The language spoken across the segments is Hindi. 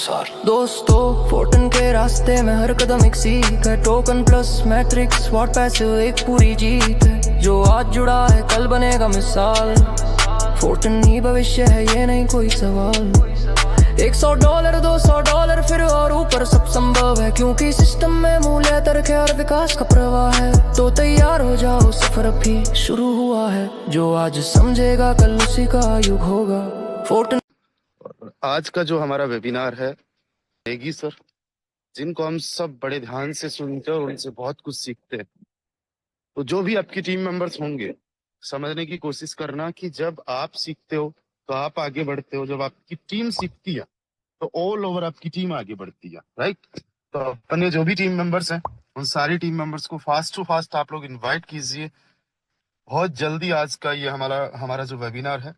दोस्तों फोर्टन के रास्ते में हर कदम एक सीख है। Token plus matrix what passive एक पूरी जीत है। जो आज जुड़ा है कल बनेगा मिसाल। फोर्टन ही भविष्य है ये नहीं कोई सवाल। $100 $200 फिर और ऊपर सब संभव है, क्योंकि सिस्टम में मूल्य तर्क और विकास का प्रवाह है। तो तैयार हो जाओ सफर अभी शुरू हुआ है। जो आज समझेगा कल उसी का युग होगा। फोर्टन आज का जो हमारा वेबिनार है नेगी सर, जिनको हम सब बड़े ध्यान से सुनते हैं और उनसे बहुत कुछ सीखते हैं। तो जो भी आपकी टीम मेंबर्स होंगे, समझने की कोशिश करना कि जब आप सीखते हो तो आप आगे बढ़ते हो, जब आपकी टीम सीखती है तो ऑल ओवर आपकी टीम आगे बढ़ती है, राइट। तो अपने जो भी टीम मेंबर्स हैं उन सारी टीम मेंबर्स को फास्ट टू फास्ट आप लोग इन्वाइट कीजिए। बहुत जल्दी आज का ये हमारा जो वेबिनार है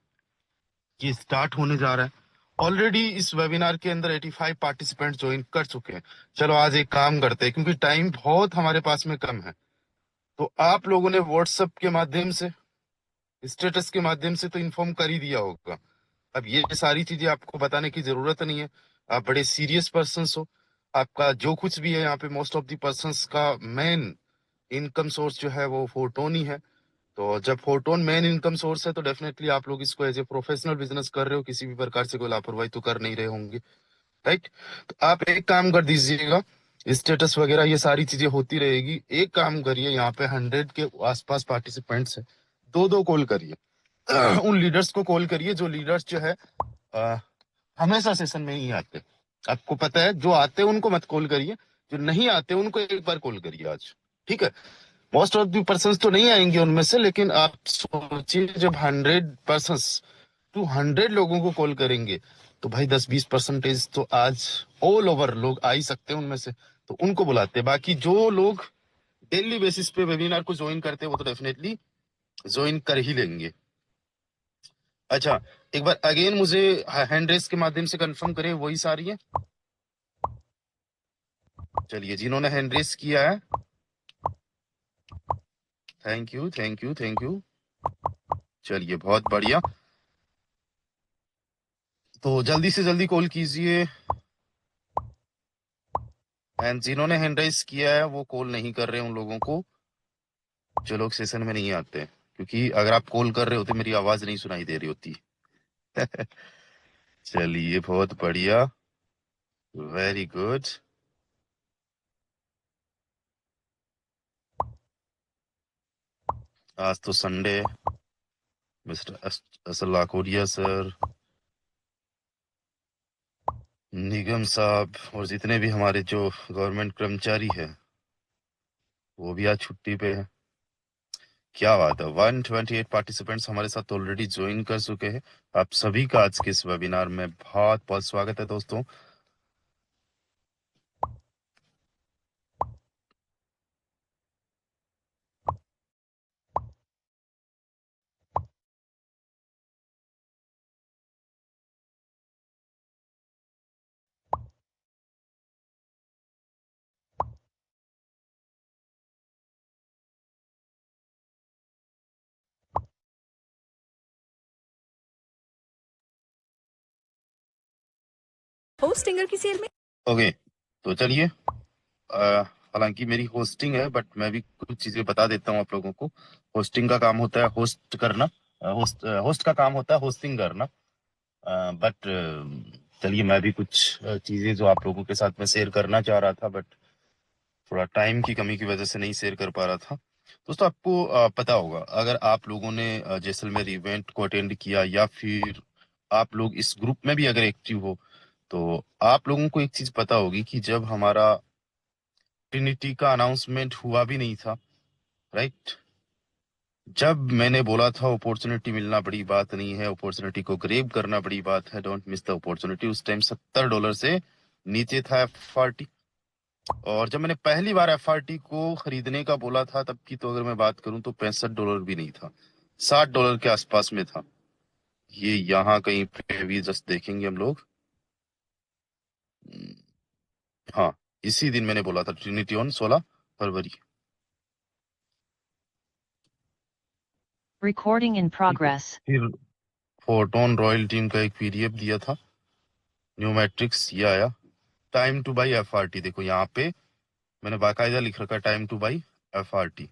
ये स्टार्ट होने जा रहा है। ऑलरेडी इस वेबिनार के अंदर 85 पार्टिसिपेंट ज्वाइन कर चुके हैं। चलो आज एक काम करते हैं, क्योंकि टाइम बहुत हमारे पास में कम है। तो आप लोगों ने व्हाट्सएप के माध्यम से, स्टेटस के माध्यम से तो इन्फॉर्म कर ही दिया होगा। अब ये सारी चीजें आपको बताने की जरूरत नहीं है। आप बड़े सीरियस पर्सन हो। आपका जो कुछ भी है यहाँ पे, मोस्ट ऑफ द पर्संस का मेन इनकम सोर्स जो है वो फोटोन ही है। तो जब फोटोन मेन इनकम सोर्स है तो डेफिनेटली आप लोग इसको एज ए प्रोफेशनल बिजनेस कर रहे हो, किसी भी प्रकार से कोई लापरवाही तो कर नहीं रहे होंगे, राइट। तो आप एक काम कर दीजिएगा, स्टेटस वगैरह ये सारी चीजें होती रहेगी। एक काम करिए, यहाँ पे 100 के आसपास पार्टिसिपेंट्स है, दो दो कॉल करिए। उन लीडर्स को कॉल करिए जो लीडर्स जो है अ, हमेशा सेशन में नहीं आते। आपको पता है, जो आते हैं उनको मत कॉल करिए, जो नहीं आते उनको एक बार कॉल करिए आज, ठीक है। मोस्ट ऑफ द पर्सन तो नहीं आएंगे उनमें से, लेकिन आप सोचिए जब 100 पर्सन 200 लोगों को कॉल करेंगे तो भाई 10-20% तो आज ऑल ओवर लोग आ ही सकते हैं उनमें से। तो उनको बुलाते हैं। बाकी जो लोग डेली बेसिस पे वेबिनार को ज्वाइन करते हैं वो तो डेफिनेटली ज्वाइन कर ही लेंगे। अच्छा, एक बार अगेन मुझे हैंड रेस के माध्यम से कंफर्म करें, वही सारी है। चलिए, जिन्होंने हैंड रेस किया है, thank you thank you thank you. चलिए, बहुत बढ़िया। तो जल्दी से जल्दी कॉल कीजिए। एंड जिन्होंने हैंड रेस किया है वो कॉल नहीं कर रहे उन लोगों को जो लोग सेशन में नहीं आते, क्योंकि अगर आप कॉल कर रहे होते मेरी आवाज नहीं सुनाई दे रही होती। चलिए, बहुत बढ़िया, वेरी गुड। आज तो संडे। मिस्टर असल लाकोरिया सर, निगम साहब और जितने भी हमारे जो गवर्नमेंट कर्मचारी है वो भी आज छुट्टी पे है। क्या बात है, 128 पार्टिसिपेंट्स हमारे साथ ऑलरेडी ज्वाइन कर चुके हैं। आप सभी का आज के इस वेबिनार में बहुत बहुत स्वागत है दोस्तों। होस्टिंगर की सेल में ओके, तो चलिए, हालांकि मेरी होस्टिंग है बट मैं भी कुछ चीजें बता देता हूँ आप लोगों को। होस्टिंग का काम होता है होस्ट करना, होस्ट का काम होता है होस्टिंग करना। बट चलिए, मैं भी कुछ चीजें जो आप लोगों के साथ में शेयर करना चाह रहा था, बट थोड़ा टाइम की कमी की वजह से नहीं शेयर कर पा रहा था। दोस्तों, आपको पता होगा, अगर आप लोगों ने जैसलमेर इवेंट को अटेंड किया या फिर आप लोग इस ग्रुप में भी अगर एक्टिव हो, तो आप लोगों को एक चीज पता होगी कि जब हमारा ट्रिनिटी का अनाउंसमेंट हुआ भी नहीं था, राइट। जब मैंने बोला था अपॉर्चुनिटी मिलना बड़ी बात नहीं है, अपॉर्चुनिटी को ग्रेब करना बड़ी बात है, डोंट मिस द अपॉर्चुनिटी। उस टाइम $70 से नीचे था FRT। और जब मैंने पहली बार FRT को खरीदने का बोला था तब की तो अगर मैं बात करूं तो $65 भी नहीं था, $60 के आसपास में था। ये यहाँ कहीं पे भी जस्ट देखेंगे हम लोग। हाँ, इसी दिन मैंने बोला था, Trinity on 16 February. Recording in progress. फिर फोटोन रॉयल टीम का एक PDF दिया था, न्यू मैट्रिक्स ये आया। टाइम टू बाई एफआरटी, देखो यहाँ पे मैंने बाकायदा लिख रखा time to by FRT.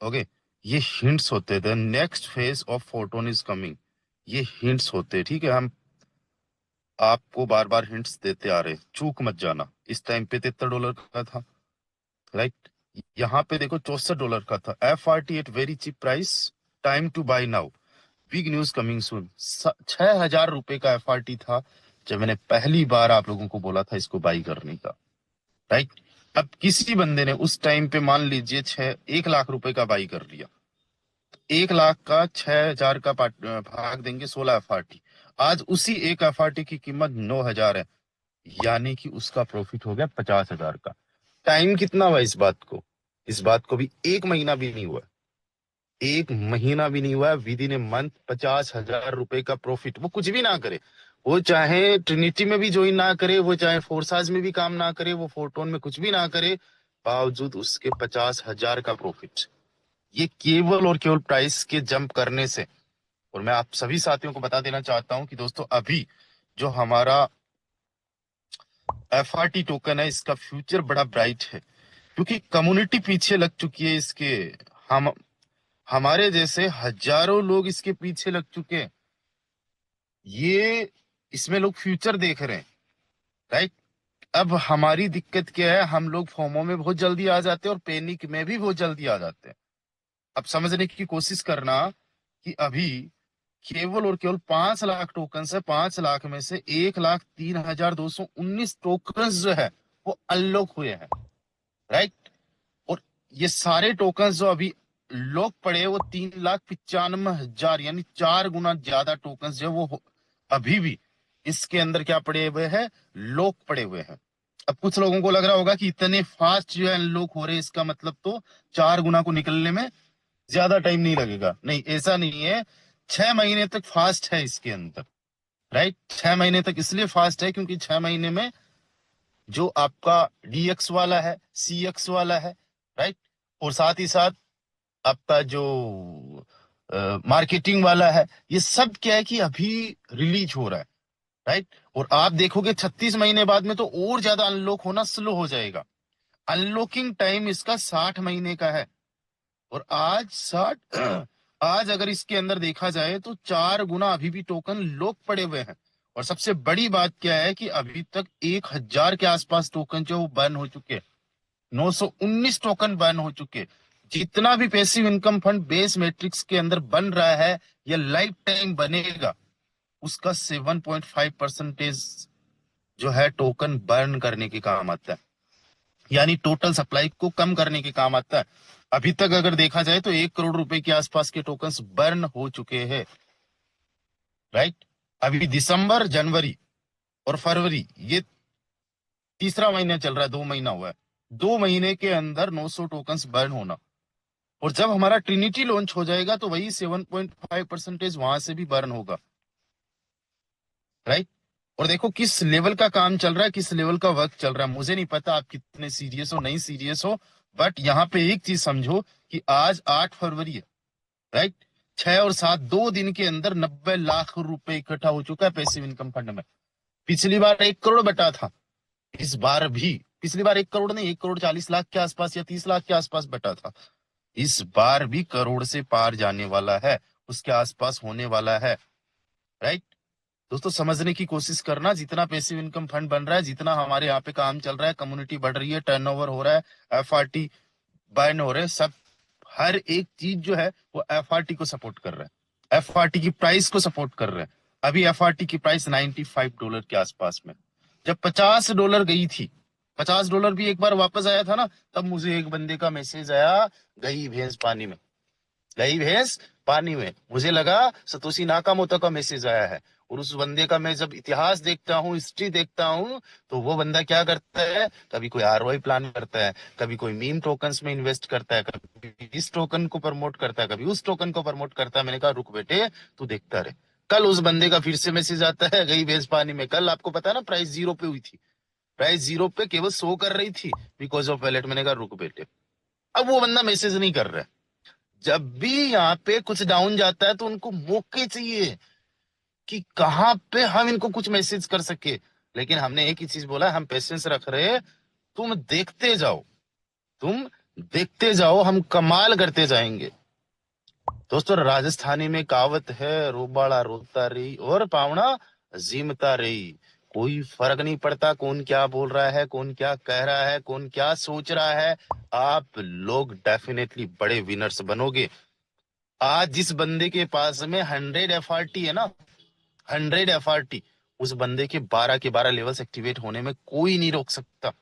Okay, ये हिंट्स होते थे, next phase of photon is coming, ये हिंट्स होते, ठीक है। हम आपको बार बार हिंट्स देते आ रहे, चूक मत जाना। इस टाइम पे $73 का था, राइट। यहाँ पे देखो $64 का था। FRT at very cheap price, time to buy now, big news coming soon. 6,000 रुपए का एफआरटी था जब मैंने पहली बार आप लोगों को बोला था इसको बाई करने का, राइट। अब किसी बंदे ने उस टाइम पे मान लीजिए 1 लाख रुपए का बाई कर लिया, 1 लाख का 6,000 का भाग देंगे 16 एफआरटी, आज उसी एक एफआरटी की कीमत 9,000 है, यानी कि उसका प्रॉफिट हो गया 50,000 का। टाइम कितना हुआ इस बात को? इस बात को भी 1 महीना भी नहीं हुआ, 1 महीना भी नहीं हुआ, विद इन ए मंथ 50,000 रुपए का प्रॉफिट। वो कुछ भी ना करे, वो चाहे ट्रिनिटी में भी ज्वाइन ना करे, वो चाहे फोर्साज में भी काम ना करे, वो फोर्टोन में कुछ भी ना करे, बावजूद उसके 50,000 का प्रॉफिट, ये केवल और केवल प्राइस के जंप करने से। और मैं आप सभी साथियों को बता देना चाहता हूं कि दोस्तों अभी जो हमारा एफआरटी टोकन है इसका फ्यूचर बड़ा ब्राइट है, क्योंकि कम्युनिटी पीछे लग चुकी है इसके। हम हमारे जैसे हजारों लोग इसके पीछे लग चुके हैं, ये इसमें लोग फ्यूचर देख रहे हैं, राइट। अब हमारी दिक्कत क्या है, हम लोग फोमो में बहुत जल्दी आ जाते हैं और पैनिक में भी बहुत जल्दी आ जाते हैं। अब समझने की कोशिश करना कि अभी केवल और केवल 5 लाख टोकन है, 5 लाख में से 1,03,219 टोकन जो है वो अनलॉक हुए हैं, राइट। और ये सारे टोकन जो अभी लॉक पड़े हैं वो 3,95,000, यानी 4 गुना ज्यादा टोकन जो वो अभी भी इसके अंदर क्या पड़े हुए हैं, लॉक पड़े हुए हैं। अब कुछ लोगों को लग रहा होगा कि इतने फास्ट जो है अनलॉक हो रहे हैं, इसका मतलब तो 4 गुना को निकलने में ज्यादा टाइम नहीं लगेगा। नहीं, ऐसा नहीं है, 6 महीने तक फास्ट है इसके अंदर, राइट। 6 महीने तक इसलिए फास्ट है क्योंकि 6 महीने में जो आपका डीएक्स वाला है, सीएक्स वाला है, राइट, और साथ ही साथ आपका जो मार्केटिंग वाला है, ये सब क्या है कि अभी रिलीज हो रहा है, राइट। और आप देखोगे 36 महीने बाद में तो और ज्यादा अनलॉक होना स्लो हो जाएगा। अनलॉकिंग टाइम इसका 60 महीने का है, और आज 60 आज अगर इसके अंदर देखा जाए तो 4 गुना अभी भी टोकन लॉक पड़े हुए हैं। और सबसे बड़ी बात क्या है कि अभी तक 1,000 के आसपास टोकन जो बर्न हो चुके, 919 टोकन बर्न हो चुके। जितना भी passive income fund base matrix के अंदर बन रहा है या लाइफ टाइम बनेगा, उसका 7.5% जो है टोकन बर्न करने के काम आता है, यानी टोटल सप्लाई को कम करने के काम आता है। अभी तक अगर देखा जाए तो 1 करोड़ रुपए के आसपास के टोकन्स बर्न हो चुके हैं, राइट। अभी दिसंबर, जनवरी और फरवरी, ये तीसरा महीना चल रहा है, 2 महीना हुआ है, 2 महीने के अंदर 900 टोकन्स बर्न होना। और जब हमारा ट्रिनिटी लॉन्च हो जाएगा तो वही 7.5% वहां से भी बर्न होगा, राइट। और देखो किस लेवल का काम चल रहा है, किस लेवल का वर्क चल रहा है। मुझे नहीं पता आप कितने सीरियस हो, नहीं सीरियस हो, बट यहाँ पे एक चीज समझो कि आज 8 फरवरी है, राइट। 6 और 7 2 दिन के अंदर 90 लाख रुपए इकट्ठा हो चुका है पैसिव इनकम फंड में। पिछली बार 1 करोड़ बटा था, इस बार भी पिछली बार 1 करोड़ नहीं, 1,40,00,000 के आसपास या 30 लाख के आसपास बटा था। इस बार भी करोड़ से पार जाने वाला है, उसके आसपास होने वाला है, राइट। दोस्तों समझने की कोशिश करना, जितना पैसिव इनकम फंड बन रहा है, जितना हमारे यहाँ पे काम चल रहा है, कम्युनिटी बढ़ रही है, टर्नओवर हो रहा है, एफआरटी बर्न हो रहे हैं, सब हर एक चीज जो है वो एफआरटी को सपोर्ट कर रहा है, एफआरटी की प्राइस को सपोर्ट कर रहे हैं। अभी एफआरटी की प्राइस $95 के आसपास में, जब $50 गई थी, $50 भी एक बार वापस आया था ना, तब मुझे एक बंदे का मैसेज आया, गई भैंस पानी में, गई भैंस पानी में। मुझे लगा सतोशी नाकामोतो का मैसेज आया है। और उस बंदे का मैं जब इतिहास देखता हूँ, हिस्ट्री देखता हूँ, तो वो बंदा क्या करता है, कभी कोई आरओआई प्लान करता है, कभी कोई मीम टोकन्स में इन्वेस्ट करता है, कभी इस टोकन को प्रमोट करता है, कभी उस टोकन को प्रमोट करता है। मैंने कहा रुक बेटे, तू देखता रहे। कल उस बंदे का फिर से मैसेज आता है, गई भैंस पानी में। कल आपको पता है ना प्राइस 0 पे हुई थी, प्राइस 0 पे केवल शो कर रही थी बिकॉज ऑफ वैलेट। मैंने कहा रुक बेटे, अब वो बंदा मैसेज नहीं कर रहा है। जब भी यहाँ पे कुछ डाउन जाता है तो उनको मौके चाहिए, कि कहाँ पे हम इनको कुछ मैसेज कर सके। लेकिन हमने एक ही चीज बोला, हम पेशेंस रख रहे हैं, तुम देखते जाओ, तुम देखते जाओ, हम कमाल करते जाएंगे। दोस्तों राजस्थानी में कहावत है, रोबाड़ा रोता रही और पावना जीमता रही। कोई फर्क नहीं पड़ता कौन क्या बोल रहा है, कौन क्या कह रहा है, कौन क्या सोच रहा है, आप लोग डेफिनेटली बड़े विनर्स बनोगे। आज जिस बंदे के पास में 100 FRT है ना, 100 FRT, उस बंदे के 12 के 12 लेवल्स एक्टिवेट होने में कोई नहीं रोक सकता।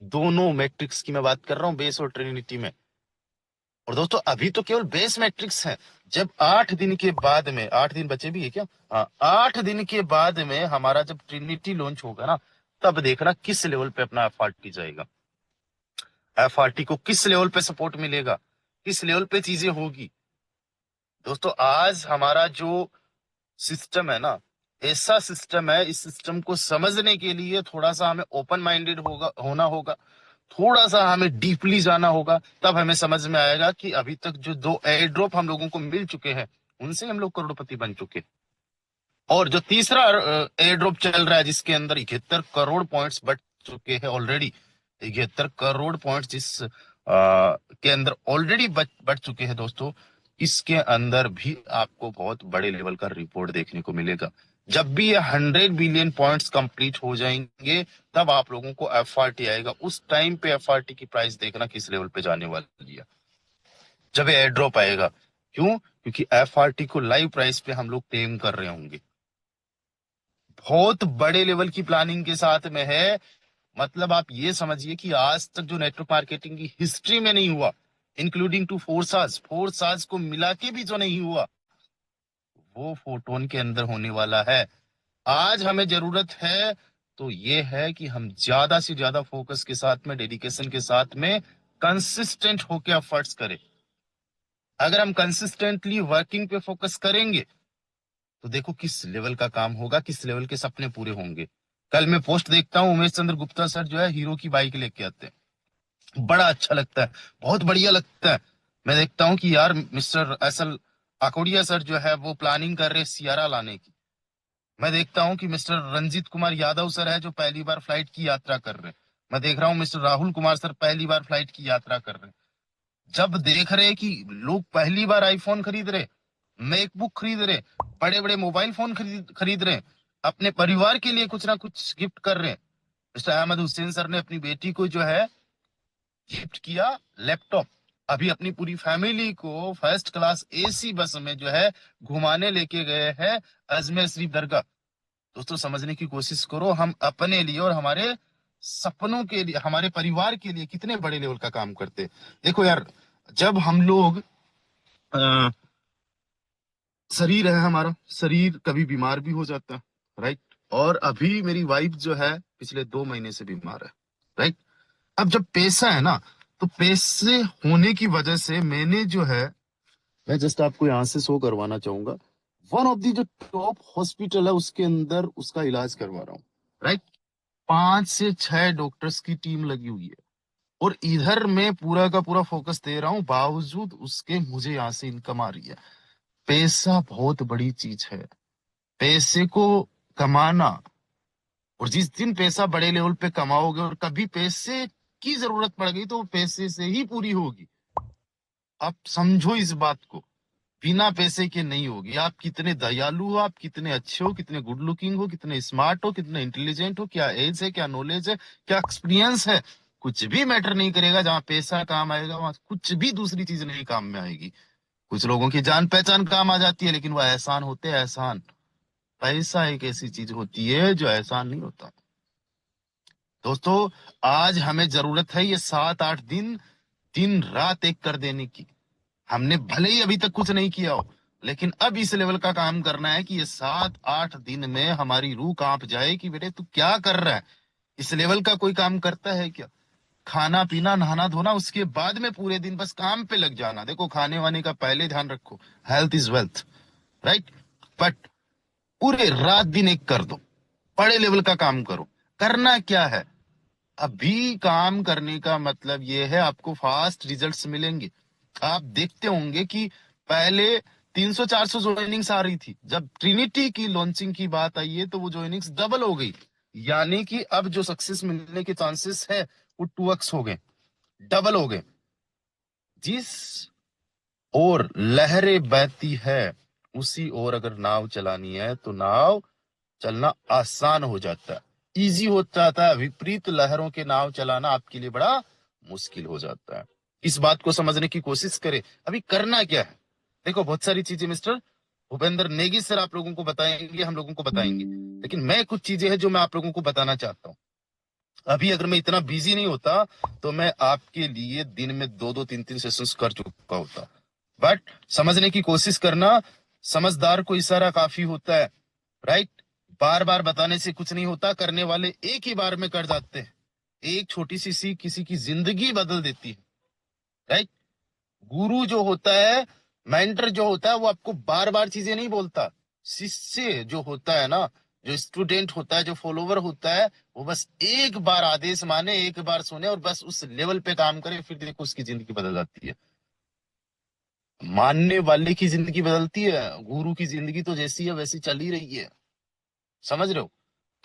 दोनों मैट्रिक्स की मैं बात कर रहा हूँ, बेस और ट्रिनिटी में। और दोस्तों अभी तो केवल बेस मैट्रिक्स है। जब 8 दिन के बाद में, 8 दिन बचे भी है क्या, हाँ, 8 दिन के बाद में हमारा जब ट्रिनिटी लॉन्च होगा ना, तब देखना किस लेवल पे अपना FRT जाएगा, FRT को किस लेवल पे सपोर्ट मिलेगा, किस लेवल पे चीजें होगी। दोस्तों आज हमारा जो सिस्टम है ना, ऐसा सिस्टम है, इस सिस्टम को समझने के लिए थोड़ा सा हमें ओपन माइंडेड होना होगा, थोड़ा सा हमें डीपली जाना होगा, तब हमें समझ में आएगा कि अभी तक जो 2 एयर ड्रॉप हम लोगों को मिल चुके हैं, उनसे हम लोग करोड़पति बन चुके। और जो तीसरा एयर ड्रॉप चल रहा है, जिसके अंदर 71 करोड़ पॉइंट्स बढ़ चुके हैं ऑलरेडी, 71 करोड़ पॉइंट्स जिस के अंदर ऑलरेडी बढ़ चुके हैं दोस्तों, इसके अंदर भी आपको बहुत बड़े लेवल का रिपोर्ट देखने को मिलेगा। जब भी ये 100 बिलियन पॉइंट्स कंप्लीट हो जाएंगे, तब आप लोगों को FRT आएगा। उस टाइम पे FRT की प्राइस देखना किस लेवल पे जाने वाली है, जब ये एयर ड्रॉप आएगा। क्यों? क्योंकि FRT को लाइव प्राइस पे हम लोग क्लेम कर रहे होंगे। बहुत बड़े लेवल की प्लानिंग के साथ में है। मतलब आप ये समझिए कि आज तक जो नेटवर्क मार्केटिंग की हिस्ट्री में नहीं हुआ, इंक्लूडिंग टू फोर्साज को मिला के भी जो नहीं हुआ, वो फोटोन के अंदर होने वाला है। आज हमें जरूरत है तो ये है कि हम ज्यादा से ज्यादा फोकस के साथ में, डेडिकेशन के साथ में, कंसिस्टेंट होके एफर्ट्स करें। अगर हम कंसिस्टेंटली वर्किंग पे फोकस करेंगे तो देखो किस लेवल का काम होगा, किस लेवल के सपने पूरे होंगे। कल मैं पोस्ट देखता हूँ, उमेश चंद्र गुप्ता सर जो है हीरो की बाइक लेके आते हैं, बड़ा अच्छा लगता है, बहुत बढ़िया लगता है। मैं देखता हूँ कि यार मिस्टर एसएल आकोड़िया सर जो है वो प्लानिंग कर रहे सियारा लाने की। मैं देखता हूँ कि मिस्टर रंजीत कुमार यादव सर है जो पहली बार फ्लाइट की यात्रा कर रहे हैं। मैं देख रहा हूँ मिस्टर राहुल कुमार सर पहली बार फ्लाइट की यात्रा कर रहे हैं। जब देख रहे कि लोग पहली बार आईफोन खरीद रहे, मैकबुक खरीद रहे, बड़े बड़े मोबाइल फोन खरीद रहे, अपने परिवार के लिए कुछ ना कुछ गिफ्ट कर रहे हैं। मिस्टर अहमद हुसैन सर ने अपनी बेटी को जो है गिफ्ट किया लैपटॉप। अभी अपनी पूरी फैमिली को फर्स्ट क्लास AC बस में जो है घुमाने लेके गए हैं अजमेर शरीफ दरगाह। दोस्तों समझने की कोशिश करो, हम अपने लिए और हमारे सपनों के लिए, हमारे परिवार के लिए कितने बड़े लेवल का काम करते हैं। देखो यार, जब हम लोग अ, शरीर है हमारा, शरीर कभी बीमार भी हो जाता है, राइट। और अभी मेरी वाइफ जो है पिछले 2 महीने से बीमार है, राइट। अब जब पैसा है ना, तो पैसे होने की वजह से मैंने जो है, मैं जस्ट आपको यहां से शो करवाना चाहूंगा, वन ऑफ दी जो टॉप हॉस्पिटल है उसके अंदर उसका इलाज करवा रहा हूँ, राइट। 5 से 6 डॉक्टर्स की टीम लगी हुई है, और इधर मैं पूरा का पूरा फोकस दे रहा हूँ, बावजूद उसके मुझे यहाँ से इनकम आ रही है। पैसा बहुत बड़ी चीज है, पैसे को कमाना, और जिस दिन पैसा बड़े लेवल पे कमाओगे और कभी पैसे की जरूरत पड़ गई तो वो पैसे से ही पूरी होगी। आप समझो इस बात को, बिना पैसे के नहीं होगी। आप कितने दयालु हो, आप कितने अच्छे हो, कितने गुड लुकिंग हो, कितने स्मार्ट हो, कितने इंटेलिजेंट हो, क्या एज है, क्या नॉलेज है, क्या एक्सपीरियंस है, कुछ भी मैटर नहीं करेगा। जहां पैसा काम आएगा वहां कुछ भी दूसरी चीज नहीं काम में आएगी। कुछ लोगों की जान पहचान काम आ जाती है, लेकिन वो एहसान होते हैं एहसान। पैसा एक ऐसी चीज होती है जो एहसान नहीं होता। दोस्तों आज हमें जरूरत है ये 7-8 दिन, दिन रात एक कर देने की। हमने भले ही अभी तक कुछ नहीं किया हो, लेकिन अब इस लेवल का काम करना है कि ये 7-8 दिन में हमारी रूह कांप जाए कि बेटे तू क्या कर रहा है। इस लेवल का कोई काम करता है क्या? खाना पीना नहाना धोना, उसके बाद में पूरे दिन बस काम पे लग जाना। देखो खाने वाने का पहले ध्यान रखो, health is wealth, right. But पूरे रात दिन एक कर दो, बड़े लेवल का काम करो। करना क्या है, अभी काम करने का मतलब ये है आपको फास्ट रिजल्ट्स मिलेंगे। आप देखते होंगे कि पहले 300-400 ज्वाइनिंग्स आ रही थी। जब ट्रिनिटी की लॉन्चिंग की बात आई है तो वो ज्वाइनिंग्स डबल हो गई, यानी कि अब जो सक्सेस मिलने के चांसेस है वो 2x हो गए, डबल हो गए। जिस और लहरें बहती है उसी ओर अगर नाव चलानी है तो नाव चलना आसान हो जाता है, इजी हो जाता है। विपरीत लहरों के नाव चलाना आपके लिए बड़ा मुश्किल हो जाता है। इस बात को समझने की कोशिश करें। अभी करना क्या है, देखो बहुत सारी चीजें मिस्टर भूपेंद्र नेगी सर आप लोगों को बताएंगे, हम लोगों को बताएंगे, लेकिन मैं कुछ चीजें हैं जो मैं आप लोगों को बताना चाहता हूँ। अभी अगर मैं इतना बिजी नहीं होता तो मैं आपके लिए दिन में 2-2 3-3 सेशंस कर चुका होता। बट समझने की कोशिश करना, समझदार को इशारा काफी होता है, राइट। बार बार बताने से कुछ नहीं होता, करने वाले एक ही बार में कर जाते हैं। एक छोटी सी सीख किसी की जिंदगी बदल देती है, राइट। गुरु जो होता है, मेंटर जो होता है, वो आपको बार बार चीजें नहीं बोलता। शिष्य जो होता है ना, जो स्टूडेंट होता है, जो फॉलोवर होता है, वो बस एक बार आदेश माने, एक बार सुने और बस उस लेवल पे काम करे, फिर देखो उसकी जिंदगी बदल जाती है। मानने वाले की जिंदगी बदलती है, गुरु की जिंदगी तो जैसी है वैसी चल ही रही है, समझ रहे हो।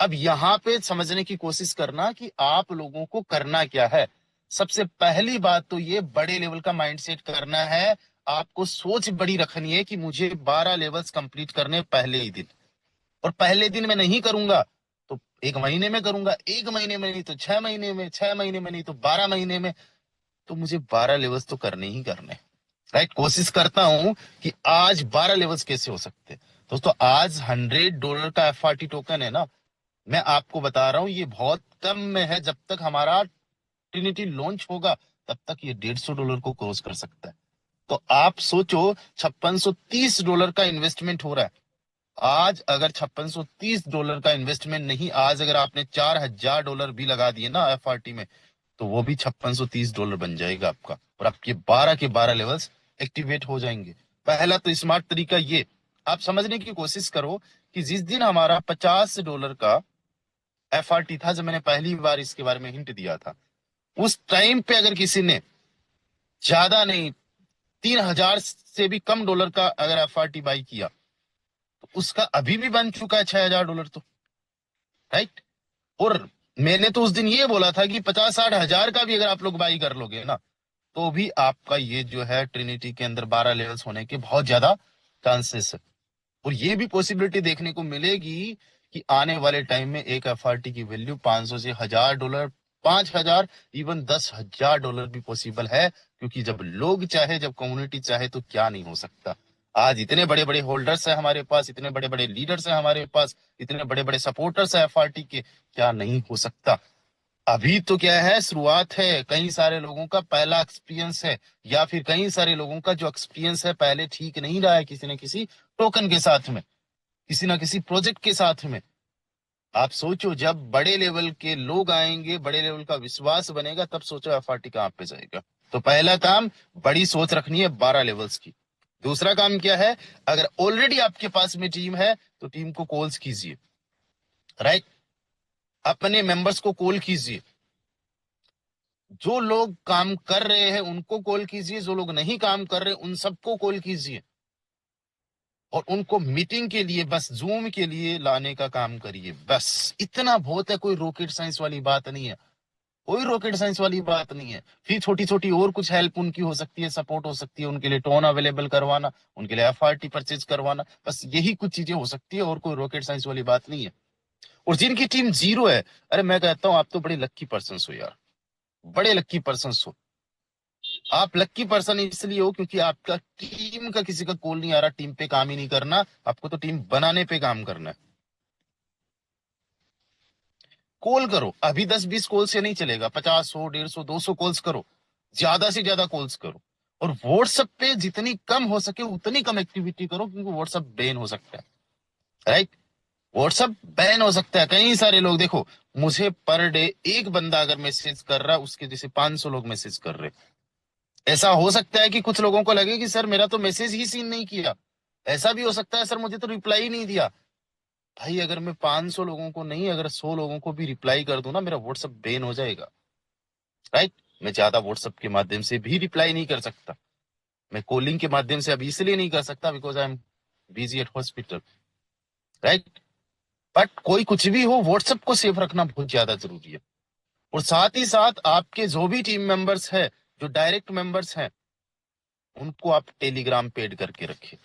अब यहां पे समझने की कोशिश करना कि आप लोगों को करना क्या है। सबसे पहली बात तो ये बड़े लेवल का माइंडसेट करना है। आपको सोच बड़ी रखनी है कि मुझे 12 लेवल्स कंप्लीट करने पहले ही दिन, और पहले दिन मैं नहीं करूंगा तो 1 महीने में करूंगा, 1 महीने में नहीं तो 6 महीने में, 6 महीने में नहीं तो 12 महीने में, तो मुझे 12 लेवल्स तो करने ही करने, राइट। कोशिश करता हूं कि आज 12 लेवल्स कैसे हो सकते हैं। दोस्तों आज $100 का FRT टोकन है ना, मैं आपको बता रहा हूं ये बहुत कम में है। जब तक हमारा ट्रिनिटी लॉन्च होगा तब तक ये $150 को क्रॉस कर सकता है। तो आप सोचो $5630 का इन्वेस्टमेंट हो रहा है। आज अगर $5630 का इन्वेस्टमेंट नहीं, आज अगर आपने $4000 भी लगा दिए ना FRT में, तो वो भी $5630 बन जाएगा आपका, और आपके 12 के 12 लेवल्स एक्टिवेट हो जाएंगे। पहला तो स्मार्ट तरीका ये, आप समझने की कोशिश करो कि जिस दिन हमारा $50 का FRT था, जब मैंने पहली बार इसके बारे में हिंट दिया था, उस टाइम पे अगर किसी ने ज्यादा नहीं 3000 से भी कम डॉलर का अगर FRT बाई किया तो उसका अभी भी बन चुका है $6000 तो, राइट। और मैंने तो उस दिन ये बोला था कि 50-60 हजार का भी अगर आप लोग बाई कर लोगे ना, तो भी आपका ये जो है ट्रिनिटी के अंदर 12 लेवल्स होने के बहुत ज्यादा चांसेस है। और ये भी पॉसिबिलिटी देखने को मिलेगी कि आने वाले टाइम में एक FRT की वैल्यू 500 से $1000, 5000, इवन $10,000 भी पॉसिबल है। क्योंकि जब लोग चाहे, जब कम्युनिटी चाहे, तो क्या नहीं हो सकता। आज इतने बड़े बड़े होल्डर्स है हमारे पास, इतने बड़े बड़े लीडर्स है हमारे पास, इतने बड़े बड़े सपोर्टर्स है FRT के, क्या नहीं हो सकता। अभी तो क्या है, शुरुआत है। कई सारे लोगों का पहला एक्सपीरियंस है, या फिर कई सारे लोगों का जो एक्सपीरियंस है पहले ठीक नहीं रहा है, किसी न किसी टोकन के साथ में, किसी ना किसी प्रोजेक्ट के साथ में। आप सोचो जब बड़े लेवल के लोग आएंगे, बड़े लेवल का विश्वास बनेगा, तब सोचो FRT कहां पे जाएगा। तो पहला काम, बड़ी सोच रखनी है 12 लेवल्स की। दूसरा काम क्या है, अगर ऑलरेडी आपके पास में टीम है तो टीम को कॉल्स कीजिए, राइट। अपने मेंबर्स को कॉल कीजिए। जो लोग काम कर रहे हैं उनको कॉल कीजिए, जो लोग नहीं काम कर रहे उन सबको कॉल कीजिए, और उनको मीटिंग के लिए, बस जूम के लिए लाने का काम करिए। बस इतना बहुत है, कोई रॉकेट साइंस वाली बात नहीं है, कोई रॉकेट साइंस वाली बात नहीं है। फिर छोटी छोटी और कुछ हेल्प उनकी हो सकती है, सपोर्ट हो सकती है, उनके लिए टोन अवेलेबल करवाना, उनके लिए FRT परचेज करवाना, बस यही कुछ चीजें हो सकती है, और कोई रॉकेट साइंस वाली बात नहीं है। और जिनकी टीम जीरो है, अरे मैं कहता हूं आप तो बड़े लक्की पर्सन हो यार, बड़े लक्की पर्सन हो। आप लक्की पर्सन इसलिए हो क्योंकि आपका टीम का किसी का कॉल नहीं आ रहा, टीम पे काम ही नहीं करना, आपको तो टीम बनाने पे काम करना है। कॉल करो, अभी 10-20 कॉल से नहीं चलेगा, 50, 100, 150, 200 कॉल्स करो, ज्यादा से ज्यादा कॉल्स करो। और व्हाट्सएप पे जितनी कम हो सके उतनी कम एक्टिविटी करो, क्योंकि व्हाट्सएप बैन हो सकता है, राइट। व्हाट्सएप बैन हो सकता है। कई सारे लोग, देखो मुझे पर डे एक बंदा अगर मैसेज कर रहा है, उसके जैसे 500 लोग मैसेज कर रहे। ऐसा हो सकता है कि कुछ लोगों को लगे कि सर मेरा तो मैसेज ही सीन नहीं किया, ऐसा भी हो सकता है सर मुझे तो रिप्लाई ही नहीं दिया। भाई अगर मैं 500 लोगों को नहीं, अगर 100 लोगों को भी रिप्लाई कर दूं ना, मेरा व्हाट्सएप बैन हो जाएगा, राइट। मैं ज्यादा व्हाट्सएप के माध्यम से भी रिप्लाई नहीं कर सकता। मैं कॉलिंग के माध्यम से अभी इसलिए नहीं कर सकता because I am busy at hospital, right. But कोई कुछ भी हो, व्हाट्सएप को सेफ रखना बहुत ज्यादा जरूरी है। और साथ ही साथ आपके जो भी टीम मेंबर्स हैं, जो डायरेक्ट मेंबर्स हैं, उनको आप टेलीग्राम पे ऐड करके रखिए।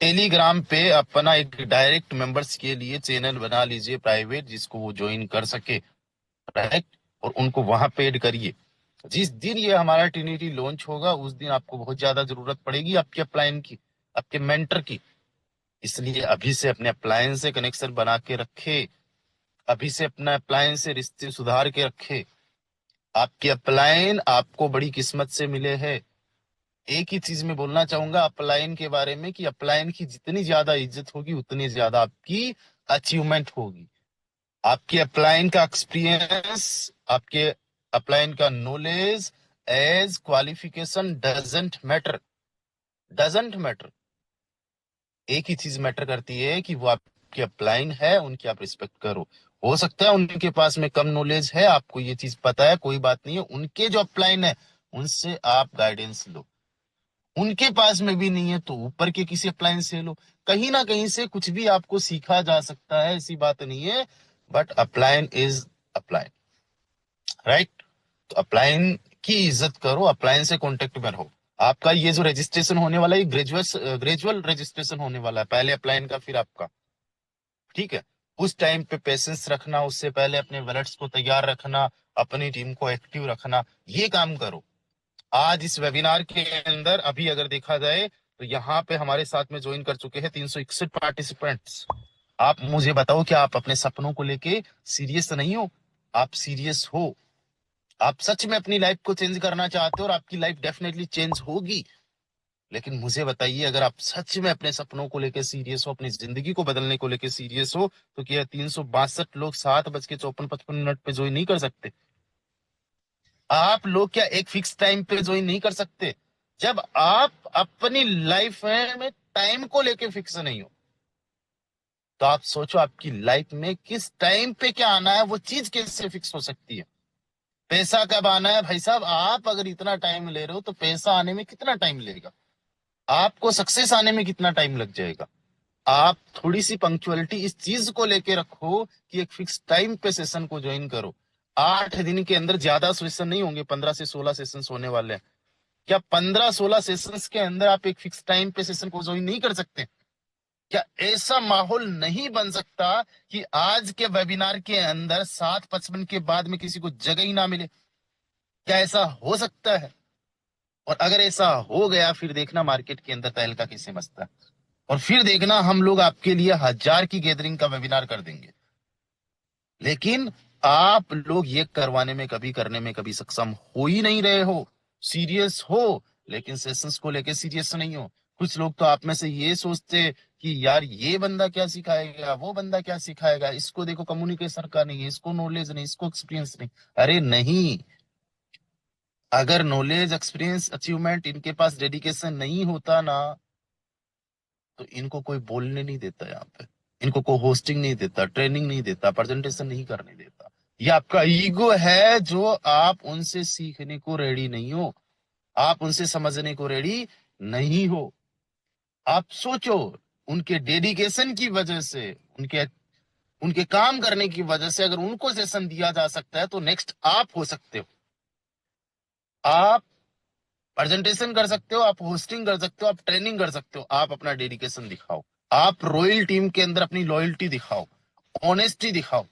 टेलीग्राम पे अपना एक डायरेक्ट मेंबर्स के लिए चैनल बना लीजिए प्राइवेट, जिसको वो ज्वाइन कर सके, राइट। और उनको वहां पे ऐड करिए। जिस दिन ये हमारा ट्रिनिटी लॉन्च होगा उस दिन आपको बहुत ज्यादा जरूरत पड़ेगी आपके अपलाइन की, आपके मेंटर की। इसलिए अभी से अपने अप्लायंस से कनेक्शन बना के रखे, अभी से अपना अप्लायंस से रिश्ते सुधार के रखे। आपके अपलायन आपको बड़ी किस्मत से मिले हैं। एक ही चीज में बोलना चाहूंगा अपलायन के बारे में कि अपलायन की जितनी ज्यादा इज्जत होगी उतनी ज्यादा आपकी अचीवमेंट होगी। आपके अपलायन का एक्सपीरियंस, आपके अपलायन का knowledge, as qualification doesn't matter, doesn't matter. एक ही चीज मैटर करती है कि वो आपके अपलाइन है, उनकी आप रिस्पेक्ट करो। हो सकता है उनके पास में कम नॉलेज है, आपको ये चीज पता है, कोई बात नहीं है। उनके जो अपलाइन है उनसे आप गाइडेंस लो। उनके पास में भी नहीं है तो ऊपर के किसी अपलाइन से लो। कहीं ना कहीं से कुछ भी आपको सीखा जा सकता है, ऐसी बात नहीं है। But upline is upline, right. तो अपलाइन की इज्जत करो, अपलाइन से कॉन्टेक्ट में रहो। आपका ये जो रजिस्ट्रेशन होने वाला है ग्रेजुअल रजिस्ट्रेशन होने वाला है, पहले अपलाइन का फिर आपका, ठीक है। उस टाइम पे पेशेंस रखना, उससे पहले अपने वैलेट्स को तैयार रखना, अपनी टीम को एक्टिव रखना, ये काम करो। आज इस वेबिनार के अंदर अभी अगर देखा जाए तो यहाँ पे हमारे साथ में ज्वाइन कर चुके हैं 361 पार्टिसिपेंट्स। आप मुझे बताओ क्या आप अपने सपनों को लेके सीरियस नहीं हो? आप सीरियस हो, आप सच में अपनी लाइफ को चेंज करना चाहते हो और आपकी लाइफ डेफिनेटली चेंज होगी। लेकिन मुझे बताइए, अगर आप सच में अपने सपनों को लेकर सीरियस हो, अपनी जिंदगी को बदलने को लेकर सीरियस हो, तो क्या 362 लोग 7:54-55 पे ज्वाइन नहीं कर सकते? आप लोग क्या एक फिक्स टाइम पे ज्वाइन नहीं कर सकते? जब आप अपनी लाइफ में टाइम को लेके फिक्स नहीं हो, तो आप सोचो आपकी लाइफ में किस टाइम पे क्या आना है, वो चीज कैसे फिक्स हो सकती है? पैसा कब आना है भाई साहब? आप अगर इतना टाइम ले रहे हो तो पैसा आने में कितना टाइम लगेगा? आपको सक्सेस आने में कितना टाइम लग जाएगा? आप थोड़ी सी पंक्चुअलिटी इस चीज को लेके रखो कि एक फिक्स टाइम पे सेशन को ज्वाइन करो। 8 दिन के अंदर ज्यादा सेशन नहीं होंगे, 15 से 16 सेशन होने वाले हैं। क्या 15-16 सेशंस के अंदर आप एक फिक्स टाइम पे सेशन को ज्वाइन नहीं कर सकते? क्या ऐसा माहौल नहीं बन सकता कि आज के वेबिनार के अंदर 7:55 के बाद में किसी को जगह ही ना मिले? क्या ऐसा हो सकता है? और अगर ऐसा हो गया फिर देखना मार्केट के अंदर तहलका कैसे मचता है। और फिर देखना हम लोग आपके लिए 1000 की गैदरिंग का वेबिनार कर देंगे। लेकिन आप लोग ये करवाने में कभी, करने में कभी सक्षम हो ही नहीं रहे हो। सीरियस हो लेकिन सेशंस को लेके सीरियस नहीं हो। कुछ लोग तो आप में से ये सोचते कि यार ये बंदा क्या सिखाएगा, वो बंदा क्या सिखाएगा, इसको देखो कम्युनिकेशन का नहीं है, इसको नॉलेज नहीं, इसको एक्सपीरियंस नहीं। अरे नहीं, अगर नॉलेज, एक्सपीरियंस, अचीवमेंट इनके पास डेडिकेशन नहीं होता ना, तो इनको कोई बोलने नहीं देता, यहाँ पे इनको कोई होस्टिंग नहीं देता, ट्रेनिंग नहीं देता, प्रेजेंटेशन नहीं करने देता। ये आपका ईगो है जो आप उनसे सीखने को रेडी नहीं हो, आप उनसे समझने को रेडी नहीं हो। आप सोचो, उनके डेडिकेशन की वजह से, उनके उनके काम करने की वजह से अगर उनको सेशन दिया जा सकता है तो नेक्स्ट आप हो सकते हो। आप प्रेजेंटेशन कर सकते हो, आप होस्टिंग कर सकते हो, आप ट्रेनिंग कर सकते हो। आप अपना डेडिकेशन दिखाओ, आप रॉयल टीम के अंदर अपनी लॉयल्टी दिखाओ, ऑनेस्टी दिखाओ।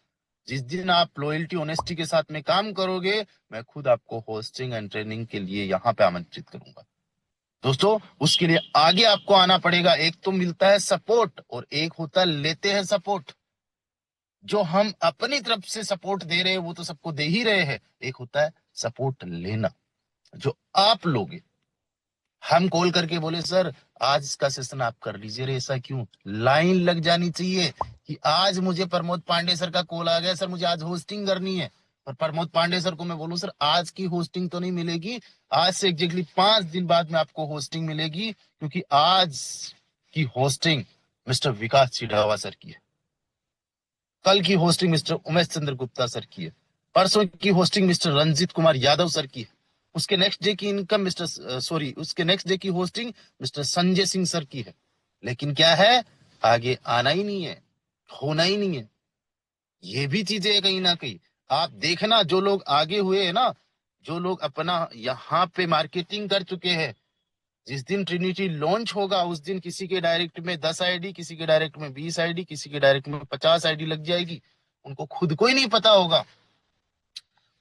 जिस दिन आप लॉयल्टी, ऑनेस्टी के साथ में काम करोगे, मैं खुद आपको होस्टिंग एंड ट्रेनिंग के लिए यहाँ पे आमंत्रित करूंगा। दोस्तों, उसके लिए आगे आपको आना पड़ेगा। एक तो मिलता है सपोर्ट और एक होता है लेते हैं सपोर्ट। जो हम अपनी तरफ से सपोर्ट दे रहे हैं वो तो सबको दे ही रहे हैं। एक होता है सपोर्ट लेना, जो आप लोगे। हम कॉल करके बोले सर आज इसका सेशन आप कर लीजिए, रे ऐसा क्यों? लाइन लग जानी चाहिए कि आज मुझे प्रमोद पांडे सर का कॉल आ गया, सर मुझे आज होस्टिंग करनी है। और प्रमोद पांडे सर को मैं बोलूं सर आज की होस्टिंग तो नहीं मिलेगी, आज से एग्जैक्टली 5 दिन बाद में आपको होस्टिंग मिलेगी, क्योंकि आज की hosting mister Vikas Chirawa sir की है, कल की hosting mister Umesh Chandra Gupta sir की है, परसों की hosting mister Ranjeet Kumar Yadav sir की है, उसके नेक्स्ट डे की इनकम उसके नेक्स्ट डे की hosting mister Sanjay Singh sir की है। लेकिन क्या है, आगे आना ही नहीं है, होना ही नहीं है। ये भी चीजें है कहीं ना कहीं। आप देखना, जो लोग आगे हुए हैं ना, जो लोग अपना यहाँ पे मार्केटिंग कर चुके हैं, जिस दिन ट्रिनिटी लॉन्च होगा उस दिन किसी के डायरेक्ट में 10 आईडी, किसी के डायरेक्ट में 20 आईडी, किसी के डायरेक्ट में 50 आईडी लग जाएगी। उनको खुद को ही नहीं पता होगा।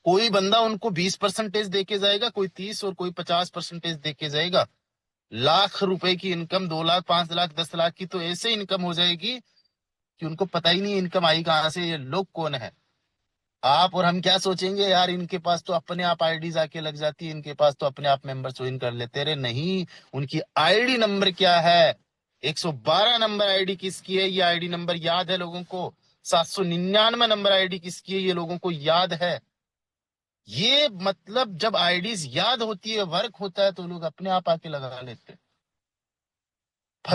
कोई बंदा उनको 20% दे के जाएगा, कोई 30 और कोई 50% दे के जाएगा। लाख रुपए की इनकम, 2 लाख, 5 लाख, 10 लाख की तो ऐसे इनकम हो जाएगी कि उनको पता ही नहीं इनकम आई कहां से, ये लोग कौन है। आप और हम क्या सोचेंगे, यार इनके पास तो अपने आप आईडीज आके लग जाती है, इनके पास तो अपने आप मेंबर ज्वाइन कर लेते। अरे नहीं, उनकी आईडी नंबर क्या है, 112 नंबर आईडी किसकी है, ये आईडी नंबर याद है लोगों को। 799 नंबर आईडी किसकी है, ये लोगों को याद है। ये मतलब जब आईडीज याद होती है, वर्क होता है, तो लोग अपने आप आके लगा लेते हैं।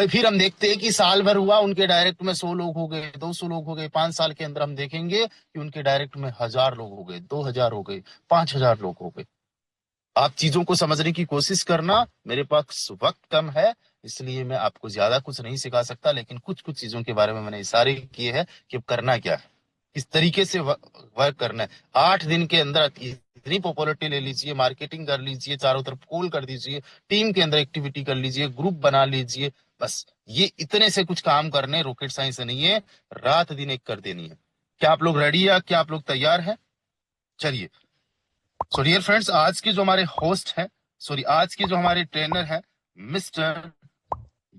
फिर हम देखते हैं कि साल भर हुआ, उनके डायरेक्ट में 100 लोग हो गए, 200 लोग हो गए। 5 साल के अंदर हम देखेंगे कि उनके डायरेक्ट में 1000 लोग हो गए, 2000 हो गए, 5000 लोग हो गए। आप चीजों को समझने की कोशिश करना। मेरे पास वक्त कम है, इसलिए मैं आपको ज्यादा कुछ नहीं सिखा सकता, लेकिन कुछ कुछ चीजों के बारे में मैंने इशारे किए हैं कि अब करना क्या है, किस तरीके से वर्क करना है। 8 दिन के अंदर इतनी पॉपुलरिटी ले लीजिए, मार्केटिंग कर लीजिए, चारों तरफ कॉल कर दीजिए, टीम के अंदर एक्टिविटी कर लीजिए, ग्रुप बना लीजिए। बस ये इतने से कुछ काम करने, रॉकेट साइंस नहीं है, रात दिन एक कर देनी है। क्या आप लोग रेडी है? क्या आप लोग तैयार हैं? चलिए। सो डियर फ्रेंड्स, आज के जो हमारे होस्ट हैं, आज के जो हमारे ट्रेनर हैं, मिस्टर